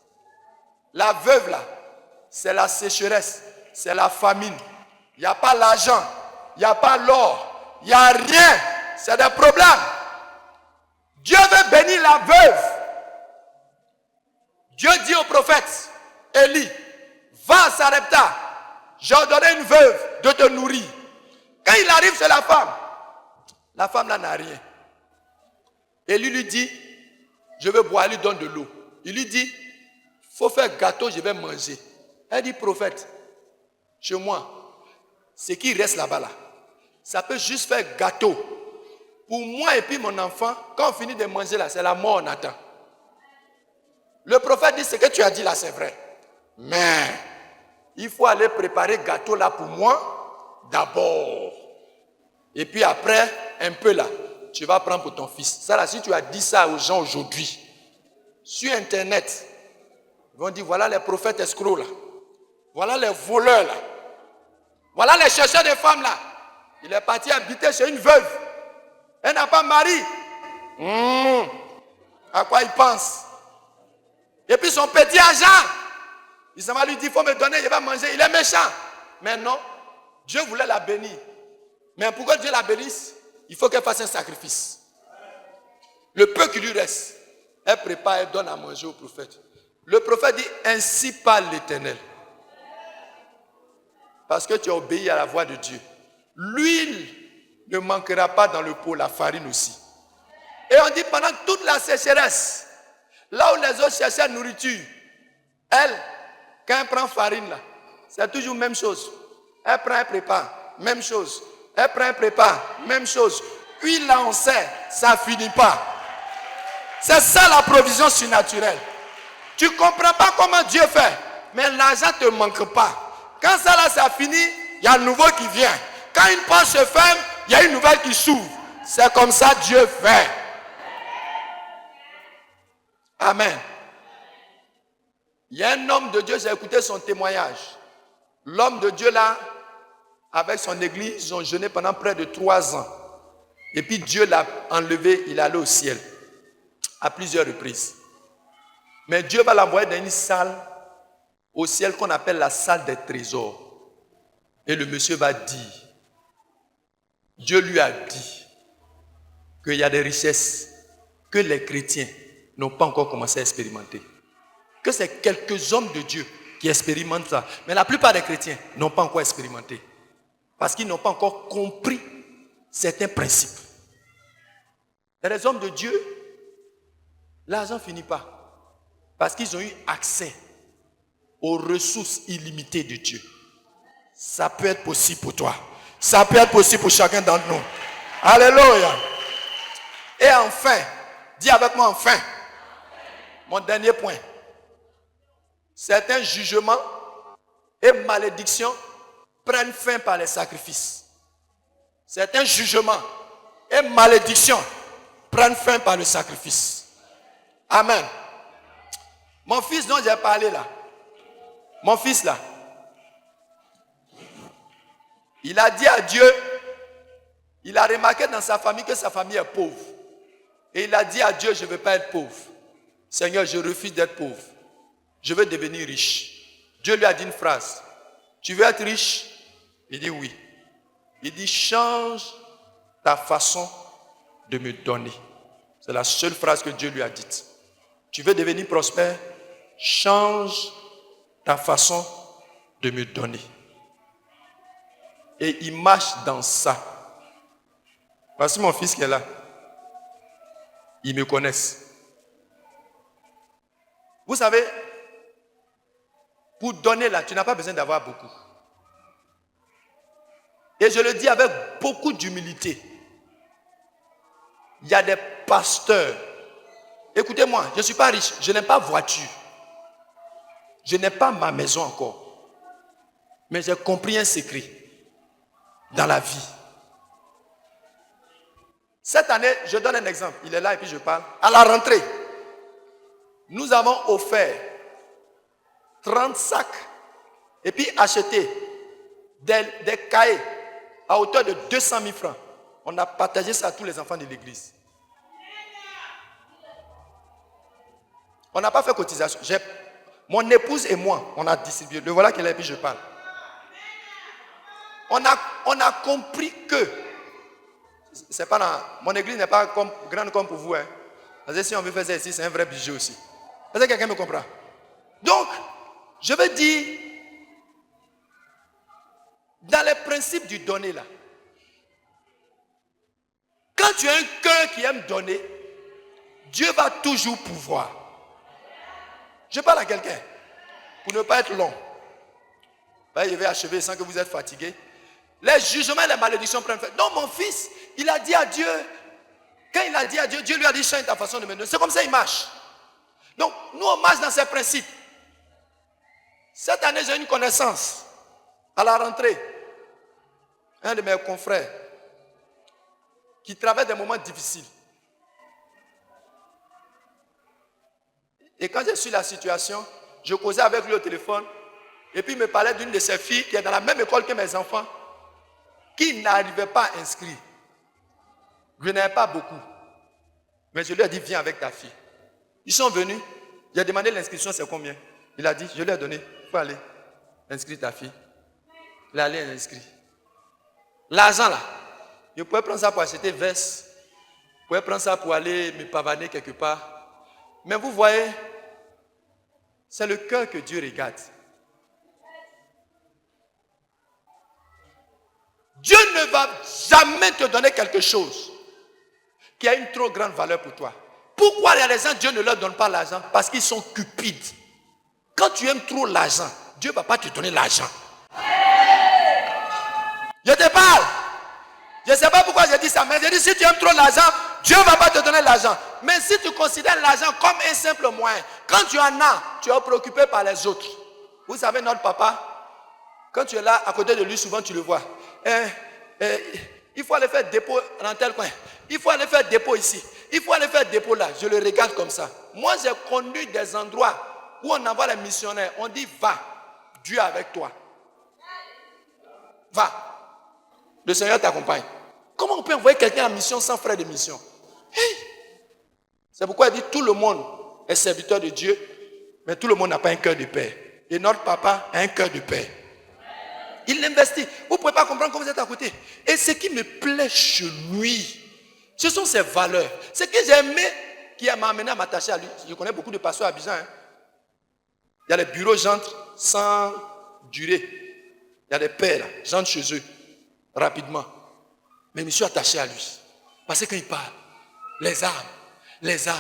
La veuve là, c'est la sécheresse, c'est la famine. Il n'y a pas l'argent, il n'y a pas l'or, il n'y a rien. C'est des problèmes. Dieu veut bénir la veuve. Dieu dit au prophète Élie, va à Sarepta, j'ai ordonné une veuve de te nourrir. Quand il arrive chez la femme là n'a rien. Élie lui dit, je veux boire, il lui donne de l'eau. Il lui dit, il faut faire gâteau, je vais manger. Elle dit, prophète, chez moi, ce qui reste là-bas, là, ça peut juste faire gâteau. Pour moi et puis mon enfant, quand on finit de manger là, c'est la mort on attend. Le prophète dit, ce que tu as dit là, c'est vrai. Mais, il faut aller préparer gâteau là pour moi, d'abord. Et puis après, un peu là, tu vas prendre pour ton fils. Ça là, si tu as dit ça aux gens aujourd'hui, sur Internet, ils vont dire, voilà les prophètes escrocs là. Voilà les voleurs là. Voilà les chercheurs de femmes là. Il est parti habiter chez une veuve. Elle n'a pas de mari. À quoi il pense? Et puis son petit argent. Il s'en va lui dire, il faut me donner, il va manger. Il est méchant. Mais non, Dieu voulait la bénir. Mais pourquoi Dieu la bénisse? Il faut qu'elle fasse un sacrifice. Le peu qui lui reste, elle prépare, elle donne à manger au prophète. Le prophète dit, ainsi parle l'Éternel. Parce que tu as obéi à la voix de Dieu. L'huile ne manquera pas dans le pot, la farine aussi. Et on dit pendant toute la sécheresse, là où les autres cherchaient nourriture, elle, quand elle prend farine là, c'est toujours la même chose. Elle prend, elle prépare, même chose. Elle prend, elle prépare, même chose. Huile là, on sait, ça ne finit pas. C'est ça la provision surnaturelle. Tu ne comprends pas comment Dieu fait, mais l'argent ne te manque pas. Quand ça là, ça finit, il y a un nouveau qui vient. Quand une porte se ferme, il y a une nouvelle qui s'ouvre. C'est comme ça Dieu fait. Amen. Il y a un homme de Dieu, j'ai écouté son témoignage. L'homme de Dieu là, avec son église, ils ont jeûné pendant près de 3 ans. Et puis Dieu l'a enlevé, il est allé au ciel. À plusieurs reprises. Mais Dieu va l'envoyer dans une salle au ciel qu'on appelle la salle des trésors. Et le monsieur va dire, Dieu lui a dit qu'il y a des richesses que les chrétiens n'ont pas encore commencé à expérimenter. Que c'est quelques hommes de Dieu qui expérimentent ça. Mais la plupart des chrétiens n'ont pas encore expérimenté. Parce qu'ils n'ont pas encore compris certains principes. Et les hommes de Dieu, l'argent ne finit pas. Parce qu'ils ont eu accès aux ressources illimitées de Dieu. Ça peut être possible pour toi. Ça peut être possible pour chacun d'entre nous. Alléluia. Et enfin, dis avec moi enfin. Mon dernier point. Certains jugements et malédictions prennent fin par les sacrifices. Certains jugements et malédictions prennent fin par le sacrifice. Amen. Mon fils dont j'ai parlé là, mon fils là, il a dit à Dieu, il a remarqué dans sa famille que sa famille est pauvre. Et il a dit à Dieu, je ne veux pas être pauvre. Seigneur, je refuse d'être pauvre. Je veux devenir riche. Dieu lui a dit une phrase. Tu veux être riche? Il dit oui. Il dit, change ta façon de me donner. C'est la seule phrase que Dieu lui a dite. Tu veux devenir prospère? Change ta façon de me donner. Et il marche dans ça. Voici mon fils qui est là. Ils me connaissent. Vous savez, pour donner là, tu n'as pas besoin d'avoir beaucoup. Et je le dis avec beaucoup d'humilité. Il y a des pasteurs. Écoutez-moi, je ne suis pas riche, je n'ai pas voiture. Je n'ai pas ma maison encore. Mais j'ai compris un secret dans la vie. Cette année, je donne un exemple. Il est là et puis je parle. À la rentrée, nous avons offert 30 sacs et puis acheté des cahiers à hauteur de 200 000 francs. On a partagé ça à tous les enfants de l'église. On n'a pas fait cotisation. Mon épouse et moi, on a distribué. Le voilà qu'elle est et puis je parle. On a compris que c'est pas mon église n'est pas grande comme pour vous. Hein. Parce que si on veut faire ça ici, c'est un vrai bijou aussi. Est-ce que quelqu'un me comprend? Donc, je veux dire, dans les principes du donner là, quand tu as un cœur qui aime donner, Dieu va toujours pouvoir. Je parle à quelqu'un, pour ne pas être long. Ben, je vais achever sans que vous êtes fatigué. Les jugements et les malédictions prennent fin. Donc mon fils, il a dit à Dieu, quand il a dit à Dieu, Dieu lui a dit change ta façon de me donner. C'est comme ça il marche. Donc nous on marche dans ces principes. Cette année j'ai une connaissance. À la rentrée, un de mes confrères qui traverse des moments difficiles. Et quand j'ai su la situation, je causais avec lui au téléphone et puis il me parlait d'une de ses filles qui est dans la même école que mes enfants, qui n'arrivait pas à inscrire. Je n'avais pas beaucoup. Mais je lui ai dit, viens avec ta fille. Ils sont venus. J'ai demandé l'inscription, c'est combien? Il a dit, je lui ai donné, il faut aller inscrire ta fille. Il est allé inscrire. L'argent là, je pouvais prendre ça pour acheter veste. Je pouvais prendre ça pour aller me pavaner quelque part. Mais vous voyez, c'est le cœur que Dieu regarde. Dieu ne va jamais te donner quelque chose qui a une trop grande valeur pour toi. Pourquoi il y a des gens, Dieu ne leur donne pas l'argent? Parce qu'ils sont cupides. Quand tu aimes trop l'argent, Dieu ne va pas te donner l'argent. Je te parle. Je ne sais pas pourquoi je dis ça, mais je dis si tu aimes trop l'argent, Dieu ne va pas te donner l'argent. Mais si tu considères l'argent comme un simple moyen, quand tu en as, tu es préoccupé par les autres. Vous savez, notre papa, quand tu es là à côté de lui, souvent tu le vois. Il faut aller faire dépôt dans tel coin. Il faut aller faire dépôt ici. Il faut aller faire dépôt là. Je le regarde comme ça. Moi, j'ai connu des endroits où on envoie les missionnaires. On dit, va, Dieu est avec toi. Va. Le Seigneur t'accompagne. Comment on peut envoyer quelqu'un en mission sans frais de mission? Hey! C'est pourquoi il dit tout le monde est serviteur de Dieu, mais tout le monde n'a pas un cœur de père. Et notre papa a un cœur de père. Il l'investit. Vous ne pouvez pas comprendre quand vous êtes à côté. Et ce qui me plaît chez lui, ce sont ses valeurs. Ce que j'ai aimé, qui m'a amené à m'attacher à lui. Je connais beaucoup de pasteurs à Abidjan. Il y a les bureaux, j'entre sans durée. Il y a des pères, j'entre chez eux rapidement. Mais je me suis attaché à lui. Parce que quand il parle, les âmes, les âmes,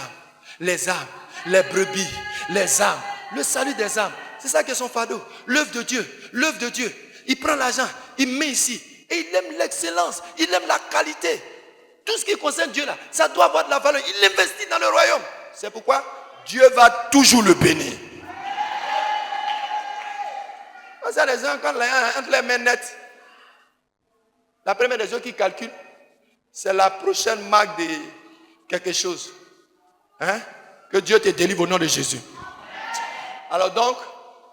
les âmes, les brebis, les âmes, le salut des âmes. C'est ça qui est son fardeau. L'œuvre de Dieu, l'œuvre de Dieu. Il prend l'argent, il met ici. Et il aime l'excellence, il aime la qualité. Tout ce qui concerne Dieu là, ça doit avoir de la valeur. Il investit dans le royaume. C'est pourquoi Dieu va toujours le bénir. Ça, les gens, quand entre les mains nettes, la première des choses qui calculent, c'est la prochaine marque de quelque chose. Hein? Que Dieu te délivre au nom de Jésus. Alors donc,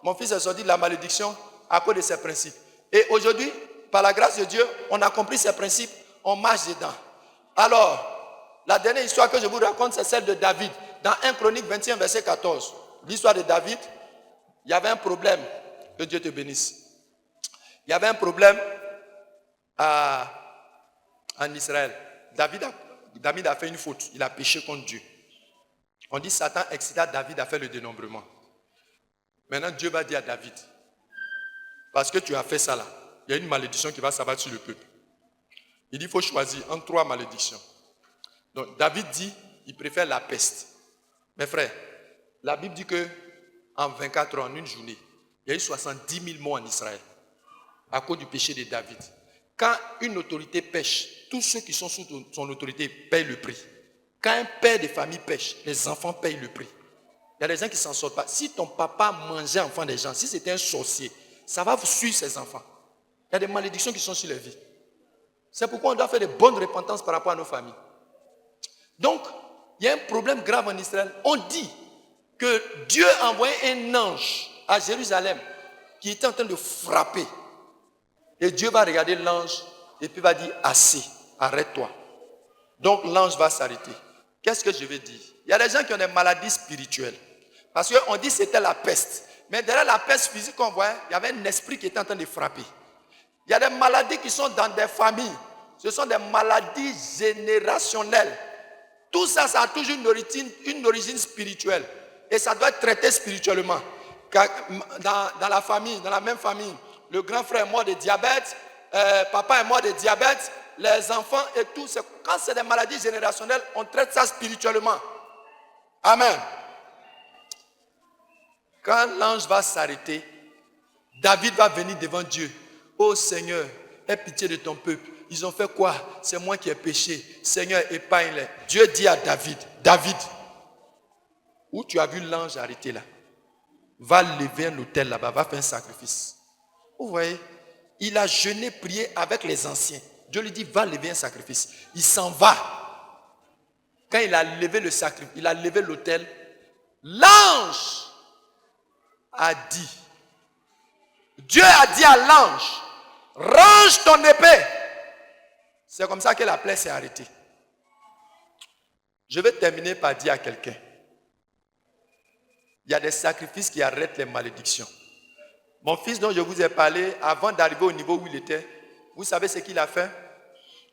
mon fils est sorti de la malédiction à cause de ces principes. Et aujourd'hui, par la grâce de Dieu, on a compris ces principes, on marche dedans. Alors, la dernière histoire que je vous raconte, c'est celle de David. Dans 1 Chronique 21, verset 14. L'histoire de David, il y avait un problème. Que Dieu te bénisse. Il y avait un problème en Israël. David a fait une faute. Il a péché contre Dieu. On dit Satan excita David à faire le dénombrement. Maintenant, Dieu va dire à David, parce que tu as fait ça là, il y a une malédiction qui va s'abattre sur le peuple. Il dit, il faut choisir entre 3 malédictions. Donc, David dit, il préfère la peste. Mes frères, la Bible dit que en 24 heures, en une journée, il y a eu 70 000 morts en Israël à cause du péché de David. Quand une autorité pêche, tous ceux qui sont sous son autorité payent le prix. Quand un père de famille pêche, les enfants payent le prix. Il y a des gens qui ne s'en sortent pas. Si ton papa mangeait enfant des gens, si c'était un sorcier, ça va vous suivre ses enfants. Il y a des malédictions qui sont sur les vies. C'est pourquoi on doit faire de bonnes repentances par rapport à nos familles. Donc, il y a un problème grave en Israël. On dit que Dieu a envoyé un ange à Jérusalem qui était en train de frapper. Et Dieu va regarder l'ange et puis va dire, assez, arrête-toi. Donc l'ange va s'arrêter. Qu'est-ce que je veux dire? Il y a des gens qui ont des maladies spirituelles. Parce qu'on dit que c'était la peste. Mais derrière la peste physique qu'on voit, il y avait un esprit qui était en train de frapper. Il y a des maladies qui sont dans des familles. Ce sont des maladies générationnelles. Tout ça, ça a toujours une origine spirituelle. Et ça doit être traité spirituellement. Dans la famille, dans la même famille, le grand frère est mort de diabète, papa est mort de diabète, les enfants et tout. Quand c'est des maladies générationnelles, on traite ça spirituellement. Amen. Quand l'ange va s'arrêter, David va venir devant Dieu. Oh Seigneur, aie pitié de ton peuple. Ils ont fait quoi? C'est moi qui ai péché. Seigneur, épargne-les. Dieu dit à David, David, où tu as vu l'ange arrêté là? Va lever un autel là-bas, va faire un sacrifice. Vous voyez? Il a jeûné, prié avec les anciens. Dieu lui dit, va lever un sacrifice. Il s'en va. Quand il a levé le sacrifice, il a levé l'autel, l'ange a dit, Dieu a dit à l'ange, range ton épée. C'est comme ça que la plaie s'est arrêtée. Je vais terminer par dire à quelqu'un, il y a des sacrifices qui arrêtent les malédictions. Mon fils dont je vous ai parlé, avant d'arriver au niveau où il était, vous savez ce qu'il a fait?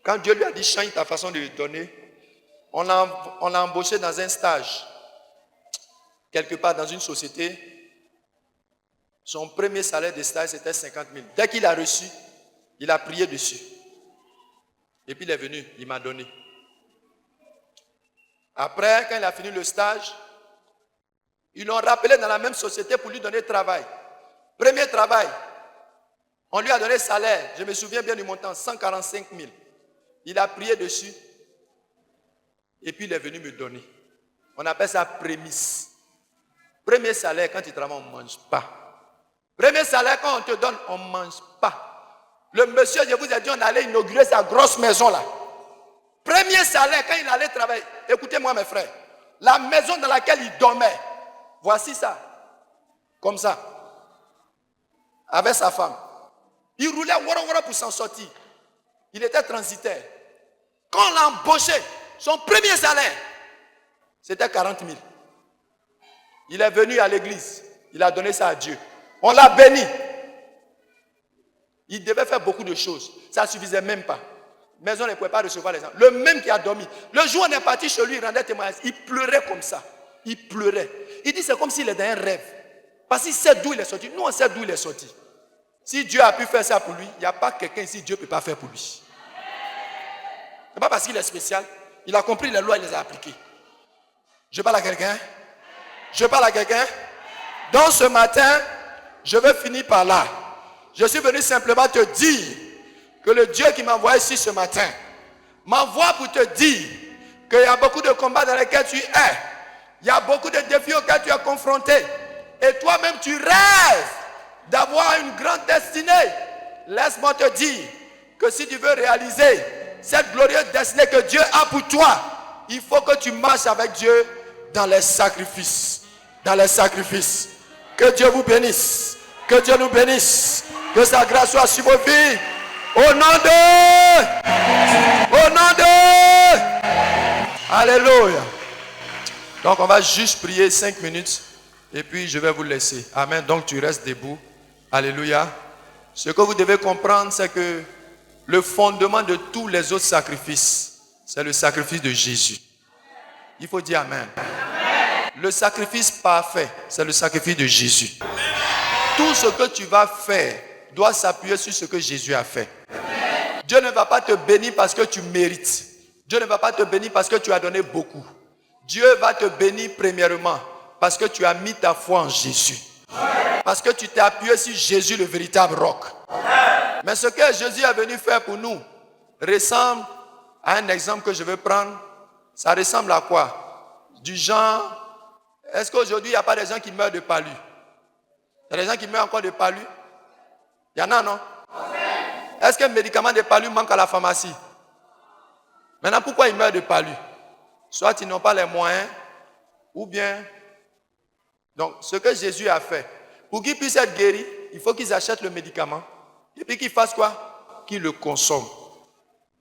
Quand Dieu lui a dit, change ta façon de lui donner, on l'a embauché dans un stage, quelque part dans une société. Son premier salaire de stage, c'était 50 000. Dès qu'il a reçu, il a prié dessus. Et puis il est venu, il m'a donné. Après, quand il a fini le stage, ils l'ont rappelé dans la même société pour lui donner travail. Premier travail, on lui a donné salaire, je me souviens bien du montant, 145 000. Il a prié dessus. Et puis il est venu me donner. On appelle ça prémisse. Premier salaire, quand tu travailles, on ne mange pas. Premier salaire, quand on te donne, on ne mange pas. Le monsieur, je vous ai dit, on allait inaugurer sa grosse maison là. Premier salaire, quand il allait travailler, écoutez-moi mes frères, la maison dans laquelle il dormait, voici ça, comme ça, avec sa femme. Il roulait wara pour s'en sortir. Il était transitaire. Quand on l'a embauché, son premier salaire, c'était 40 000. Il est venu à l'église, il a donné ça à Dieu. On l'a béni. Il devait faire beaucoup de choses. Ça ne suffisait même pas. Maison ne pouvait pas recevoir les gens. Le même qui a dormi. Le jour où on est parti chez lui, il rendait témoignage. Il pleurait comme ça. Il pleurait. Il dit c'est comme s'il est dans un rêve. Parce qu'il sait d'où il est sorti. Nous, on sait d'où il est sorti. Si Dieu a pu faire ça pour lui, il n'y a pas quelqu'un ici, Dieu ne peut pas faire pour lui. Ce n'est pas parce qu'il est spécial. Il a compris les lois, il les a appliquées. Je parle à quelqu'un. Je parle à quelqu'un. Donc ce matin, je vais finir par là. Je suis venu simplement te dire que le Dieu qui m'envoie ici ce matin m'envoie pour te dire qu'il y a beaucoup de combats dans lesquels tu es. Il y a beaucoup de défis auxquels tu es confronté. Et toi-même, tu rêves d'avoir une grande destinée. Laisse-moi te dire que si tu veux réaliser cette glorieuse destinée que Dieu a pour toi, il faut que tu marches avec Dieu dans les sacrifices. Dans les sacrifices. Que Dieu vous bénisse. Que Dieu nous bénisse. Que sa grâce soit sur vos vies. Au nom de. Alléluia. Donc on va juste prier 5 minutes. Et puis je vais vous laisser. Amen. Donc tu restes debout. Alléluia. Ce que vous devez comprendre, c'est que le fondement de tous les autres sacrifices, c'est le sacrifice de Jésus. Il faut dire Amen. Le sacrifice parfait, c'est le sacrifice de Jésus. Tout ce que tu vas faire doit s'appuyer sur ce que Jésus a fait. Dieu ne va pas te bénir parce que tu mérites. Dieu ne va pas te bénir parce que tu as donné beaucoup. Dieu va te bénir premièrement parce que tu as mis ta foi en Jésus. Parce que tu t'es appuyé sur Jésus, le véritable roc. Mais ce que Jésus est venu faire pour nous ressemble à un exemple que je veux prendre. Ça ressemble à quoi? Du genre... Est-ce qu'aujourd'hui, il n'y a pas des gens qui meurent de palu? Il y a des gens qui meurent encore de palu? Il y en a, non? Est-ce qu'un médicament de palu manque à la pharmacie? Maintenant, pourquoi ils meurent de palu? Soit ils n'ont pas les moyens, ou bien... Donc, ce que Jésus a fait, pour qu'ils puissent être guéris, il faut qu'ils achètent le médicament. Et puis qu'ils fassent quoi? Qu'ils le consomment.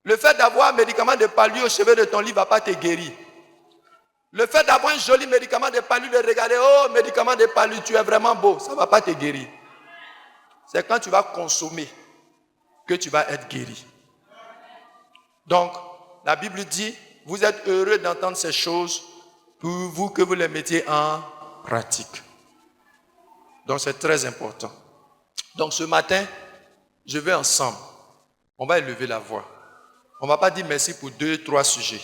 Le fait d'avoir un médicament de palu au chevet de ton lit ne va pas te guérir. Le fait d'avoir un joli médicament de palu, de regarder, oh, médicament de palu, tu es vraiment beau, ça ne va pas te guérir. C'est quand tu vas consommer que tu vas être guéri. Donc, la Bible dit, vous êtes heureux d'entendre ces choses pour vous que vous les mettiez en pratique. Donc, c'est très important. Donc, ce matin, je vais ensemble, on va élever la voix. On ne va pas dire merci pour 2, 3 sujets.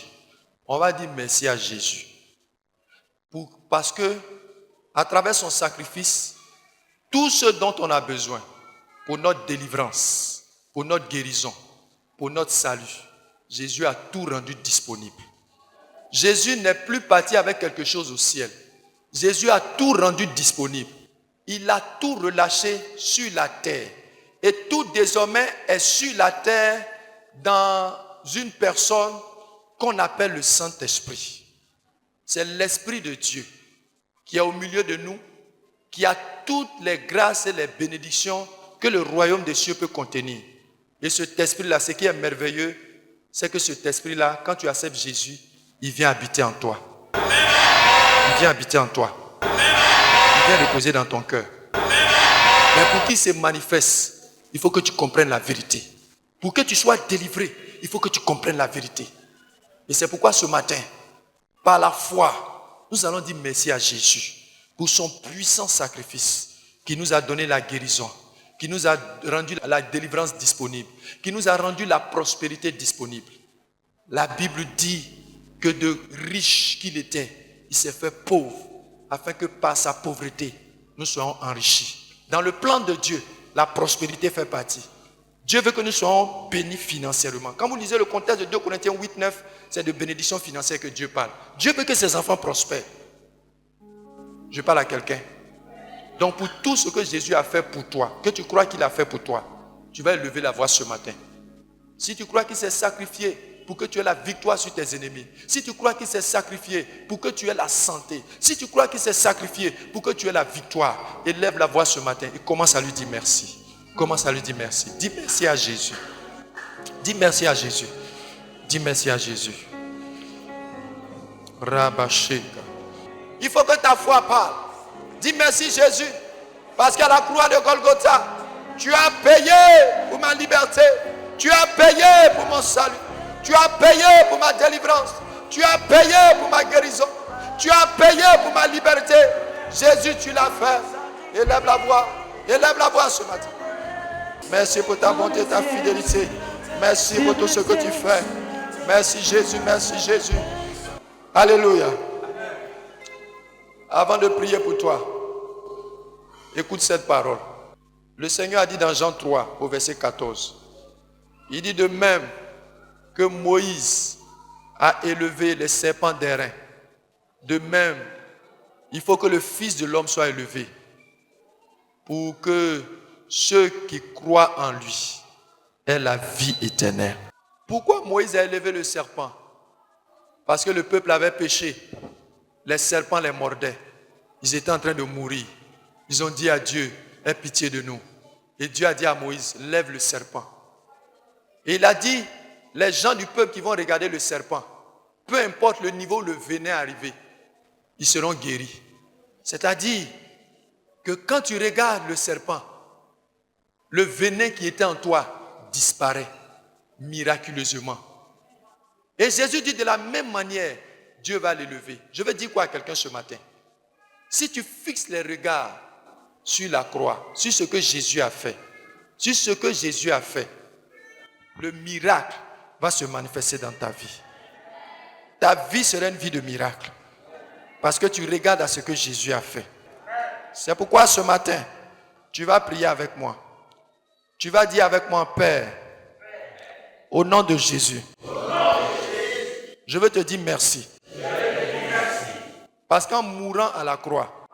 On va dire merci à Jésus. Parce que, à travers son sacrifice, tout ce dont on a besoin pour notre délivrance, pour notre guérison, pour notre salut. Jésus a tout rendu disponible. Jésus n'est plus parti avec quelque chose au ciel. Jésus a tout rendu disponible. Il a tout relâché sur la terre. Et tout désormais est sur la terre dans une personne qu'on appelle le Saint-Esprit. C'est l'Esprit de Dieu qui est au milieu de nous, qui a toutes les grâces et les bénédictions que le royaume des cieux peut contenir. Et cet esprit-là, ce qui est merveilleux, c'est que cet esprit-là, quand tu acceptes Jésus, il vient habiter en toi. Il vient habiter en toi. Il vient reposer dans ton cœur. Mais pour qu'il se manifeste, il faut que tu comprennes la vérité. Pour que tu sois délivré, il faut que tu comprennes la vérité. Et c'est pourquoi ce matin, par la foi, nous allons dire merci à Jésus pour son puissant sacrifice qui nous a donné la guérison, qui nous a rendu la délivrance disponible, qui nous a rendu la prospérité disponible. La Bible dit que de riche qu'il était, il s'est fait pauvre afin que par sa pauvreté, nous soyons enrichis. Dans le plan de Dieu, la prospérité fait partie. Dieu veut que nous soyons bénis financièrement. Quand vous lisez le contexte de 2 Corinthiens 8, 9, c'est de bénédiction financière que Dieu parle. Dieu veut que ses enfants prospèrent. Je parle à quelqu'un. Donc pour tout ce que Jésus a fait pour toi, que tu crois qu'il a fait pour toi, tu vas élever la voix ce matin. Si tu crois qu'il s'est sacrifié pour que tu aies la victoire sur tes ennemis, si tu crois qu'il s'est sacrifié pour que tu aies la santé, si tu crois qu'il s'est sacrifié pour que tu aies la victoire, élève la voix ce matin et commence à lui dire merci. Commence à lui dire merci. Dis merci à Jésus. Dis merci à Jésus. Dis merci à Jésus. Rabasheka. Il faut que ta foi parle. Dis merci Jésus. Parce qu'à la croix de Golgotha, tu as payé pour ma liberté. Tu as payé pour mon salut. Tu as payé pour ma délivrance. Tu as payé pour ma guérison. Tu as payé pour ma liberté. Jésus, tu l'as fait. Élève la voix. Élève la voix ce matin. Merci pour ta bonté, ta fidélité. Merci pour tout ce que tu fais. Merci Jésus, merci Jésus. Alléluia. Avant de prier pour toi, écoute cette parole. Le Seigneur a dit dans Jean 3, au verset 14. Il dit de même que Moïse a élevé les serpents d'airain, de même, il faut que le Fils de l'homme soit élevé pour que ceux qui croient en lui aient la vie éternelle. Pourquoi Moïse a élevé le serpent? Parce que le peuple avait péché. Les serpents les mordaient. Ils étaient en train de mourir. Ils ont dit à Dieu, aie pitié de nous. Et Dieu a dit à Moïse, lève le serpent. Et il a dit, les gens du peuple qui vont regarder le serpent, peu importe le niveau où le venin est arrivé, ils seront guéris. C'est-à-dire que quand tu regardes le serpent, le venin qui était en toi disparaît miraculeusement. Et Jésus dit de la même manière, Dieu va l'élever. Je veux dire quoi à quelqu'un ce matin? Si tu fixes les regards sur la croix, sur ce que Jésus a fait, sur ce que Jésus a fait, le miracle va se manifester dans ta vie. Ta vie sera une vie de miracle. Parce que tu regardes à ce que Jésus a fait. C'est pourquoi ce matin, tu vas prier avec moi. Tu vas dire avec moi, Père, au nom de Jésus, je veux te dire merci. Parce qu'en mourant à la croix,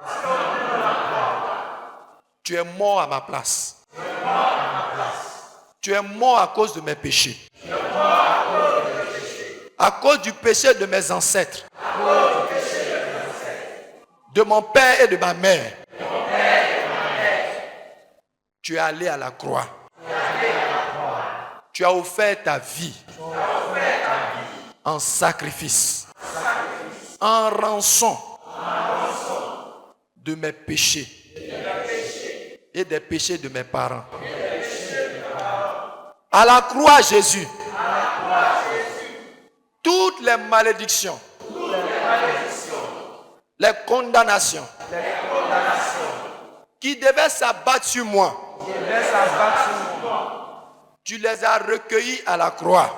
tu es mort à ma place. Tu es mort à cause de mes péchés. À cause du péché de mes ancêtres. De mon père et de ma mère. Tu es allé à la croix. Tu as offert ta vie en sacrifice, en rançon de mes péchés et des péchés de mes parents. À la croix, Jésus, toutes les malédictions, les condamnations qui devaient s'abattre sur moi, tu les as recueillis à la croix.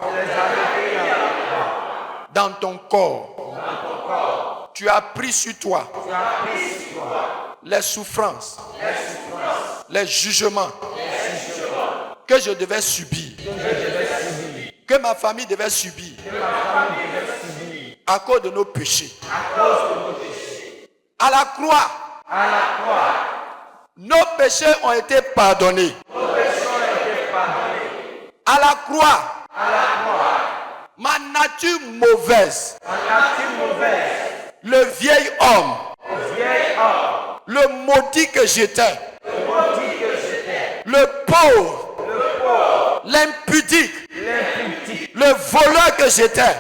Dans ton corps. Tu as pris sur toi les souffrances, les jugements que je devais subir, que ma famille devait subir à cause de nos péchés. À la croix, nos péchés ont été pardonnés. À la croix, ma nature mauvaise, le vieil homme, le maudit que j'étais, le pauvre, l'impudique, le voleur que j'étais,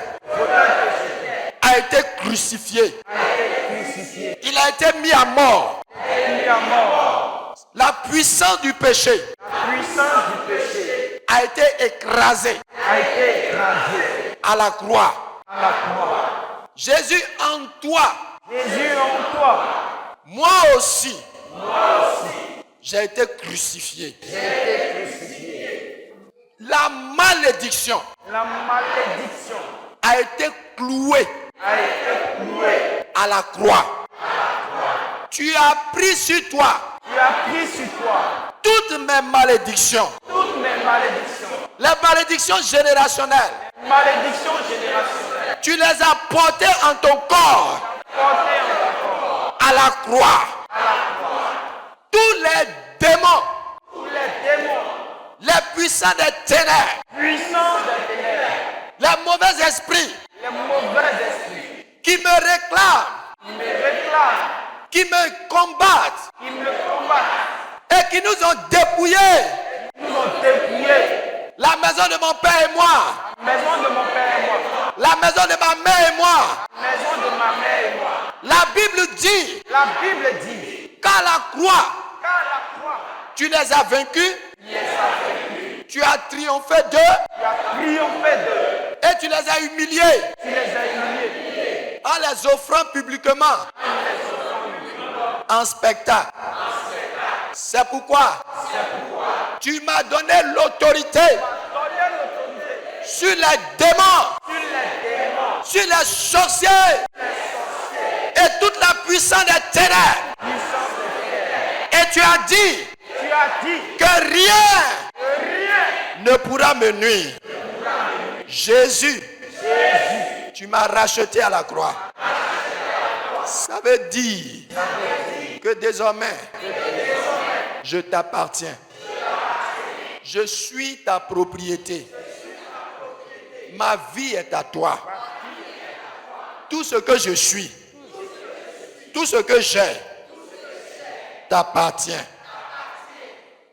a été crucifié. Il a été mis à mort. La puissance du péché a été écrasée à la croix. Jésus en toi, moi aussi, j'ai été crucifié. La malédiction a été clouée à la croix. Tu as pris sur toi toutes mes malédictions. Les malédictions générationnelles. Tu les as portées en ton corps à la croix. Tous les démons, les puissants des ténèbres, les mauvais esprits qui me réclament, qui me combattent et qui nous ont dépouillés. La maison de mon père et moi. La maison de ma mère et moi. La Bible dit qu'à la croix, tu les as vaincus. Tu as triomphé d'eux. Et tu les as humiliés. En les offrant publiquement. En spectacle. C'est pourquoi tu m'as donné l'autorité sur les démons, sur les sorciers et toute la puissance des ténèbres. Et tu as dit que rien ne pourra me nuire. Jésus, tu m'as racheté à la croix. Ça veut dire que désormais, je t'appartiens. Je suis ta propriété. Ma vie est à toi. Tout ce que je suis, tout ce que j'ai, t'appartient.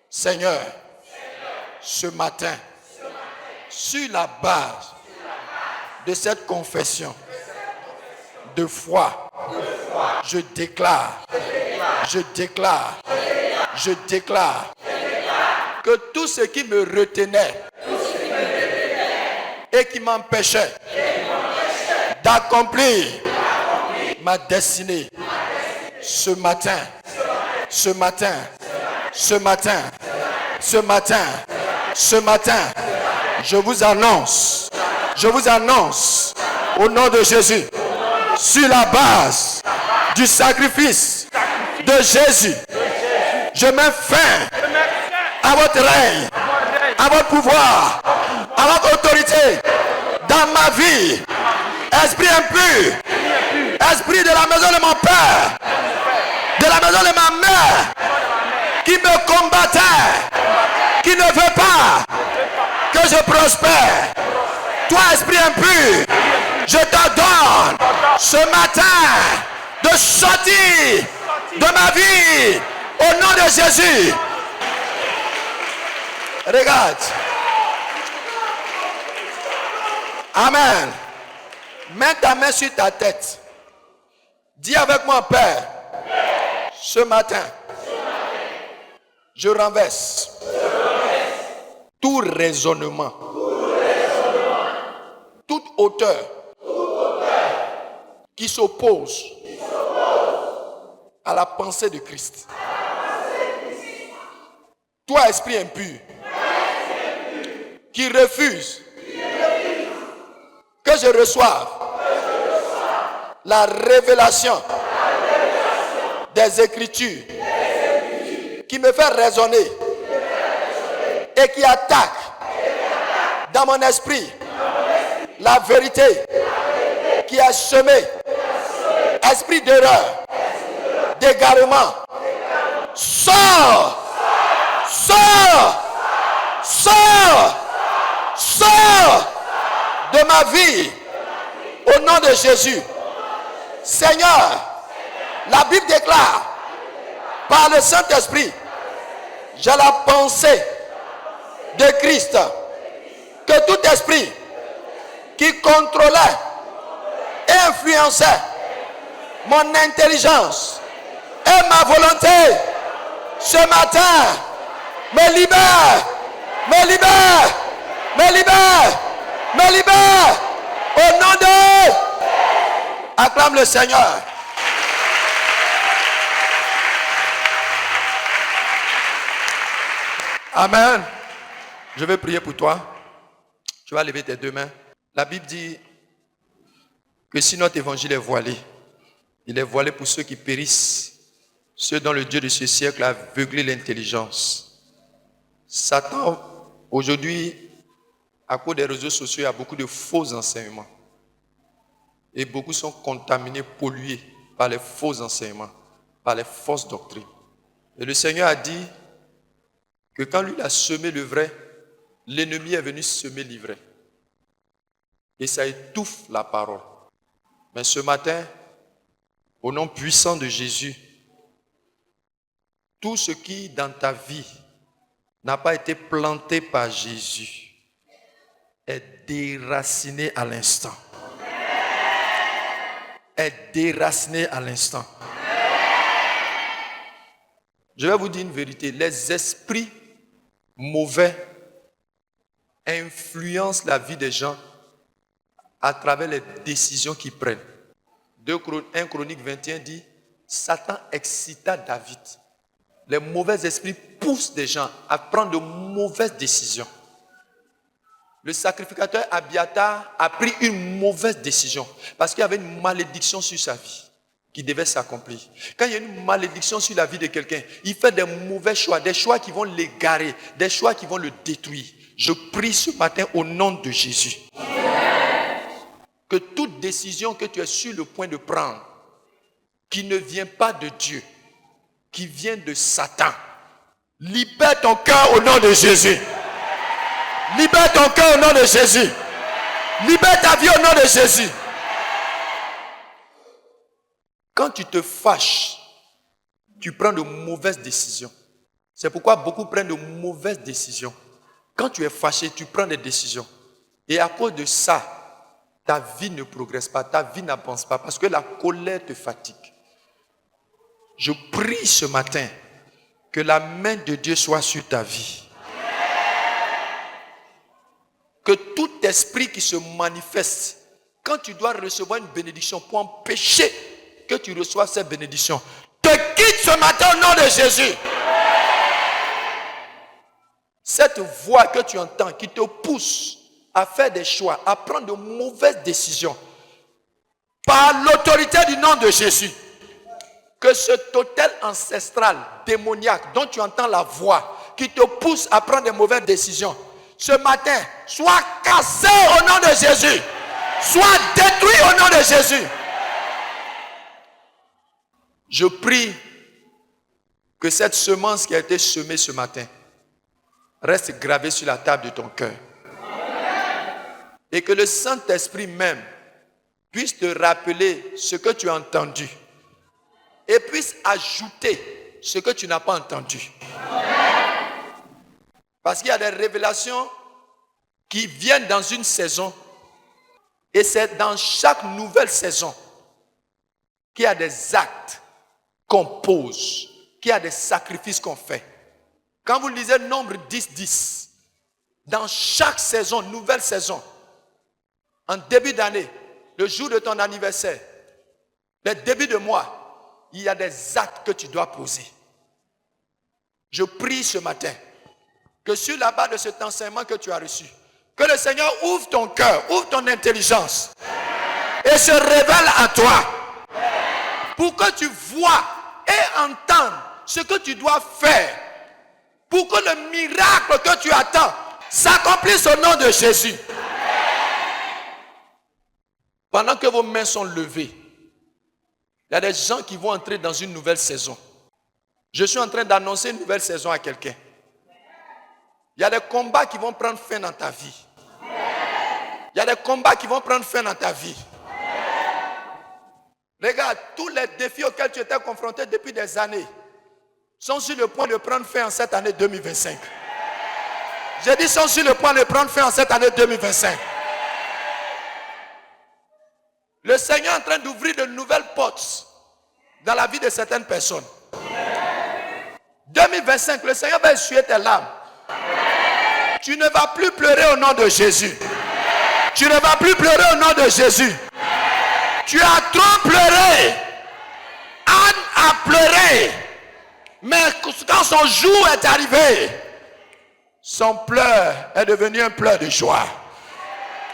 Seigneur, ce matin, sur la base de cette confession de foi, je déclare que tout ce qui me retenait et qui m'empêchait d'accomplir ma destinée, ce matin, je vous annonce au nom de Jésus, sur la base du sacrifice de Jésus, je mets fin à votre règne, à votre pouvoir, à votre autorité dans ma vie. Esprit impur, esprit de la maison de mon père, de la maison de ma mère, qui me combattait, qui ne veut pas que je prospère. Toi, esprit impur, je t'ordonne ce matin de sortir de ma vie au nom de Jésus. Regarde. Amen. Mets ta main sur ta tête. Dis avec moi, Père, ce matin, je renverse tout raisonnement, toute hauteur qui s'oppose à la pensée de Christ. Toi, esprit impur, qui refuse que je reçoive la révélation des Écritures qui me fait raisonner et qui attaque dans mon esprit la vérité qui est semée, esprit d'erreur, d'égarement, sors de ma vie au nom de Jésus. Seigneur, la Bible déclare par le Saint-Esprit, j'ai la pensée de Christ, que tout esprit qui contrôlait et influençait mon intelligence et ma volonté ce matin me libère au nom de... Acclame le Seigneur. Amen. Je vais prier pour toi. Tu vas lever tes deux mains. La Bible dit que si notre évangile est voilé, il est voilé pour ceux qui périssent, ceux dont le Dieu de ce siècle a aveuglé l'intelligence. Satan, aujourd'hui, à cause des réseaux sociaux, a beaucoup de faux enseignements. Et beaucoup sont contaminés, pollués par les faux enseignements, par les fausses doctrines. Et le Seigneur a dit que quand lui a semé le vrai, l'ennemi est venu semer l'ivraie. Et ça étouffe la parole. Mais ce matin, au nom puissant de Jésus, tout ce qui dans ta vie n'a pas été planté par Jésus est déraciné à l'instant. Est déraciné à l'instant. Je vais vous dire une vérité. Les esprits mauvais influencent la vie des gens à travers les décisions qu'ils prennent. 1 Chronique 21 dit, Satan excita David. Les mauvais esprits poussent des gens à prendre de mauvaises décisions. Le sacrificateur Abiatar a pris une mauvaise décision parce qu'il y avait une malédiction sur sa vie qui devait s'accomplir. Quand il y a une malédiction sur la vie de quelqu'un, il fait des mauvais choix, des choix qui vont l'égarer, des choix qui vont le détruire. Je prie ce matin au nom de Jésus. Que toute décision que tu es sur le point de prendre, qui ne vient pas de Dieu, qui vient de Satan, libère ton cœur au nom de Jésus. Libère ton cœur au nom de Jésus. Libère ta vie au nom de Jésus. Quand tu te fâches, tu prends de mauvaises décisions. C'est pourquoi beaucoup prennent de mauvaises décisions. Quand tu es fâché, tu prends des décisions. Et à cause de ça, ta vie ne progresse pas, ta vie n'avance pas parce que la colère te fatigue. Je prie ce matin que la main de Dieu soit sur ta vie. Que tout esprit qui se manifeste, quand tu dois recevoir une bénédiction pour empêcher que tu reçoives cette bénédiction, te quitte ce matin au nom de Jésus. Cette voix que tu entends qui te pousse à faire des choix, à prendre de mauvaises décisions, par l'autorité du nom de Jésus, que ce totem ancestral, démoniaque, dont tu entends la voix, qui te pousse à prendre de mauvaises décisions, ce matin, soit cassé au nom de Jésus, soit détruit au nom de Jésus. Je prie que cette semence qui a été semée ce matin reste gravée sur la table de ton cœur. Et que le Saint-Esprit même puisse te rappeler ce que tu as entendu et puisse ajouter ce que tu n'as pas entendu. Parce qu'il y a des révélations qui viennent dans une saison et c'est dans chaque nouvelle saison qu'il y a des actes qu'on pose, qu'il y a des sacrifices qu'on fait. Quand vous lisez Nombre 10, dans chaque saison, nouvelle saison, en début d'année, le jour de ton anniversaire, le début de mois, il y a des actes que tu dois poser. Je prie ce matin que sur la base de cet enseignement que tu as reçu, que le Seigneur ouvre ton cœur, ouvre ton intelligence et se révèle à toi pour que tu vois et entendes ce que tu dois faire pour que le miracle que tu attends s'accomplisse au nom de Jésus. Pendant que vos mains sont levées, il y a des gens qui vont entrer dans une nouvelle saison. Je suis en train d'annoncer une nouvelle saison à quelqu'un. Il y a des combats qui vont prendre fin dans ta vie. Il y a des combats qui vont prendre fin dans ta vie. Regarde, tous les défis auxquels tu étais confronté depuis des années sont sur le point de prendre fin en cette année 2025. J'ai dit sont sur le point de prendre fin en cette année 2025. Le Seigneur est en train d'ouvrir de nouvelles portes dans la vie de certaines personnes. 2025, le Seigneur va essuyer tes larmes. Tu ne vas plus pleurer au nom de Jésus. Tu ne vas plus pleurer au nom de Jésus. Tu as trop pleuré. Anne a pleuré. Mais quand son jour est arrivé, son pleur est devenu un pleur de joie.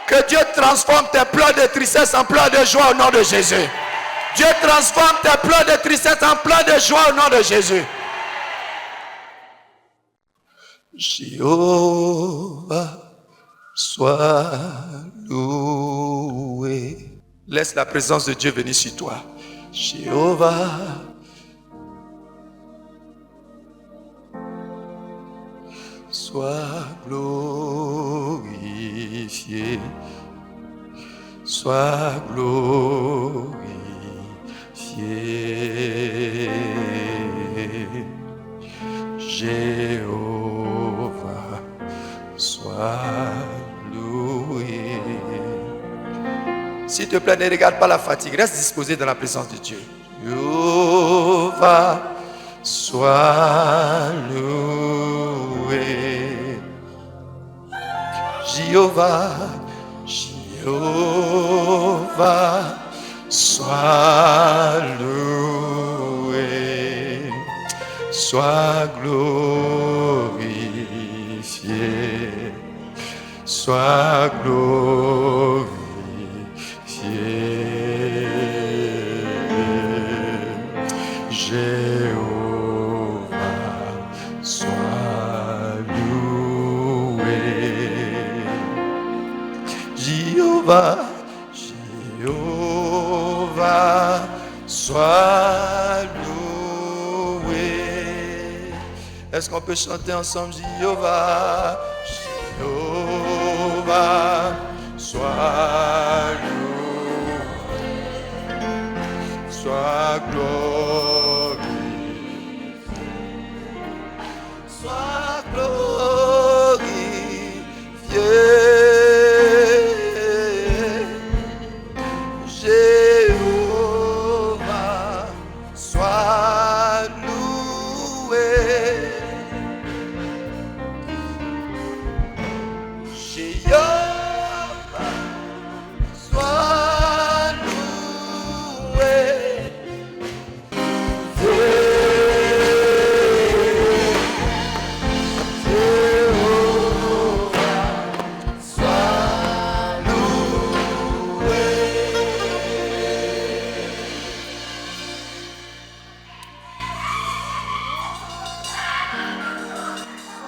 Que Dieu transforme tes pleurs de tristesse en pleurs de joie au nom de Jésus. Dieu transforme tes pleurs de tristesse en pleurs de joie au nom de Jésus. Jéhovah, sois loué. Laisse la présence de Dieu venir sur toi. Jéhovah, sois glorifié. Sois glorifié. Jéhovah, sois loué. S'il te plaît, ne regarde pas la fatigue. Reste disposé dans la présence de Dieu. Jéhovah, sois loué. Jéhovah, Jéhovah, sois loué. Sois glorifié. Sois glorifié. Jéhovah, sois loué. Jéhovah, Jéhovah, sois loué. Est-ce qu'on peut chanter ensemble? Jéhovah, Jéhovah, sois loué. Sois glorifié. Sois glorifié. Jéhovah, sois loué. Jéhovah, sois loué.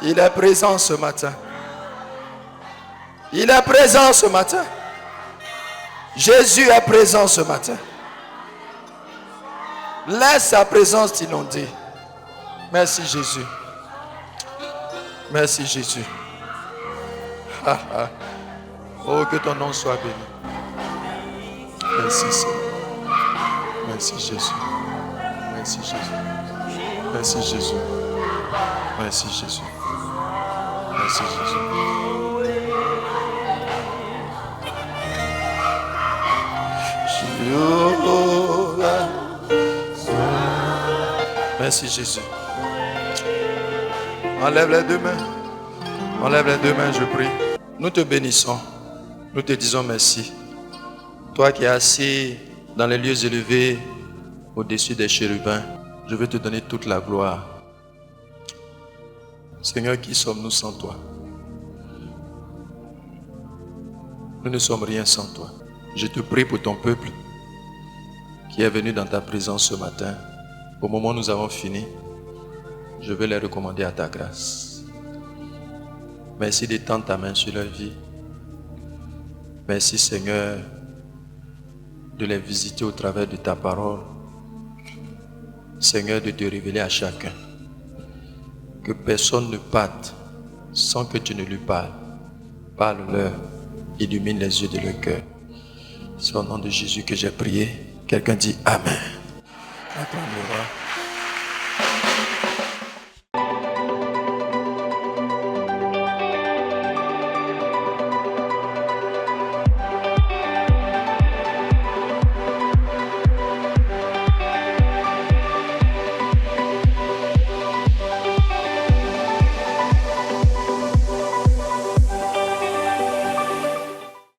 Il est présent ce matin. Il est présent ce matin. Jésus est présent ce matin. Laisse sa présence t'inonder. Merci Jésus. Merci Jésus. Oh, que ton nom soit béni. Merci Seigneur. Merci Jésus. Merci Jésus. Merci Jésus. Merci Jésus. Merci Jésus. Merci Jésus. Enlève les deux mains. Enlève les deux mains, je prie. Nous te bénissons. Nous te disons merci. Toi qui es assis dans les lieux élevés au-dessus des chérubins, je veux te donner toute la gloire. Seigneur, qui sommes-nous sans toi? Nous ne sommes rien sans toi. Je te prie pour ton peuple qui est venu dans ta présence ce matin. Au moment où nous avons fini, Je veux les recommander à ta grâce. Merci d'étendre ta main sur leur vie. Merci Seigneur de les visiter au travers de ta parole. Seigneur, de te révéler à chacun. Que personne ne parte sans que tu ne lui parles. Parle-leur, illumine les yeux de leur cœur. C'est au nom de Jésus que j'ai prié. Quelqu'un dit Amen. Acclame le roi.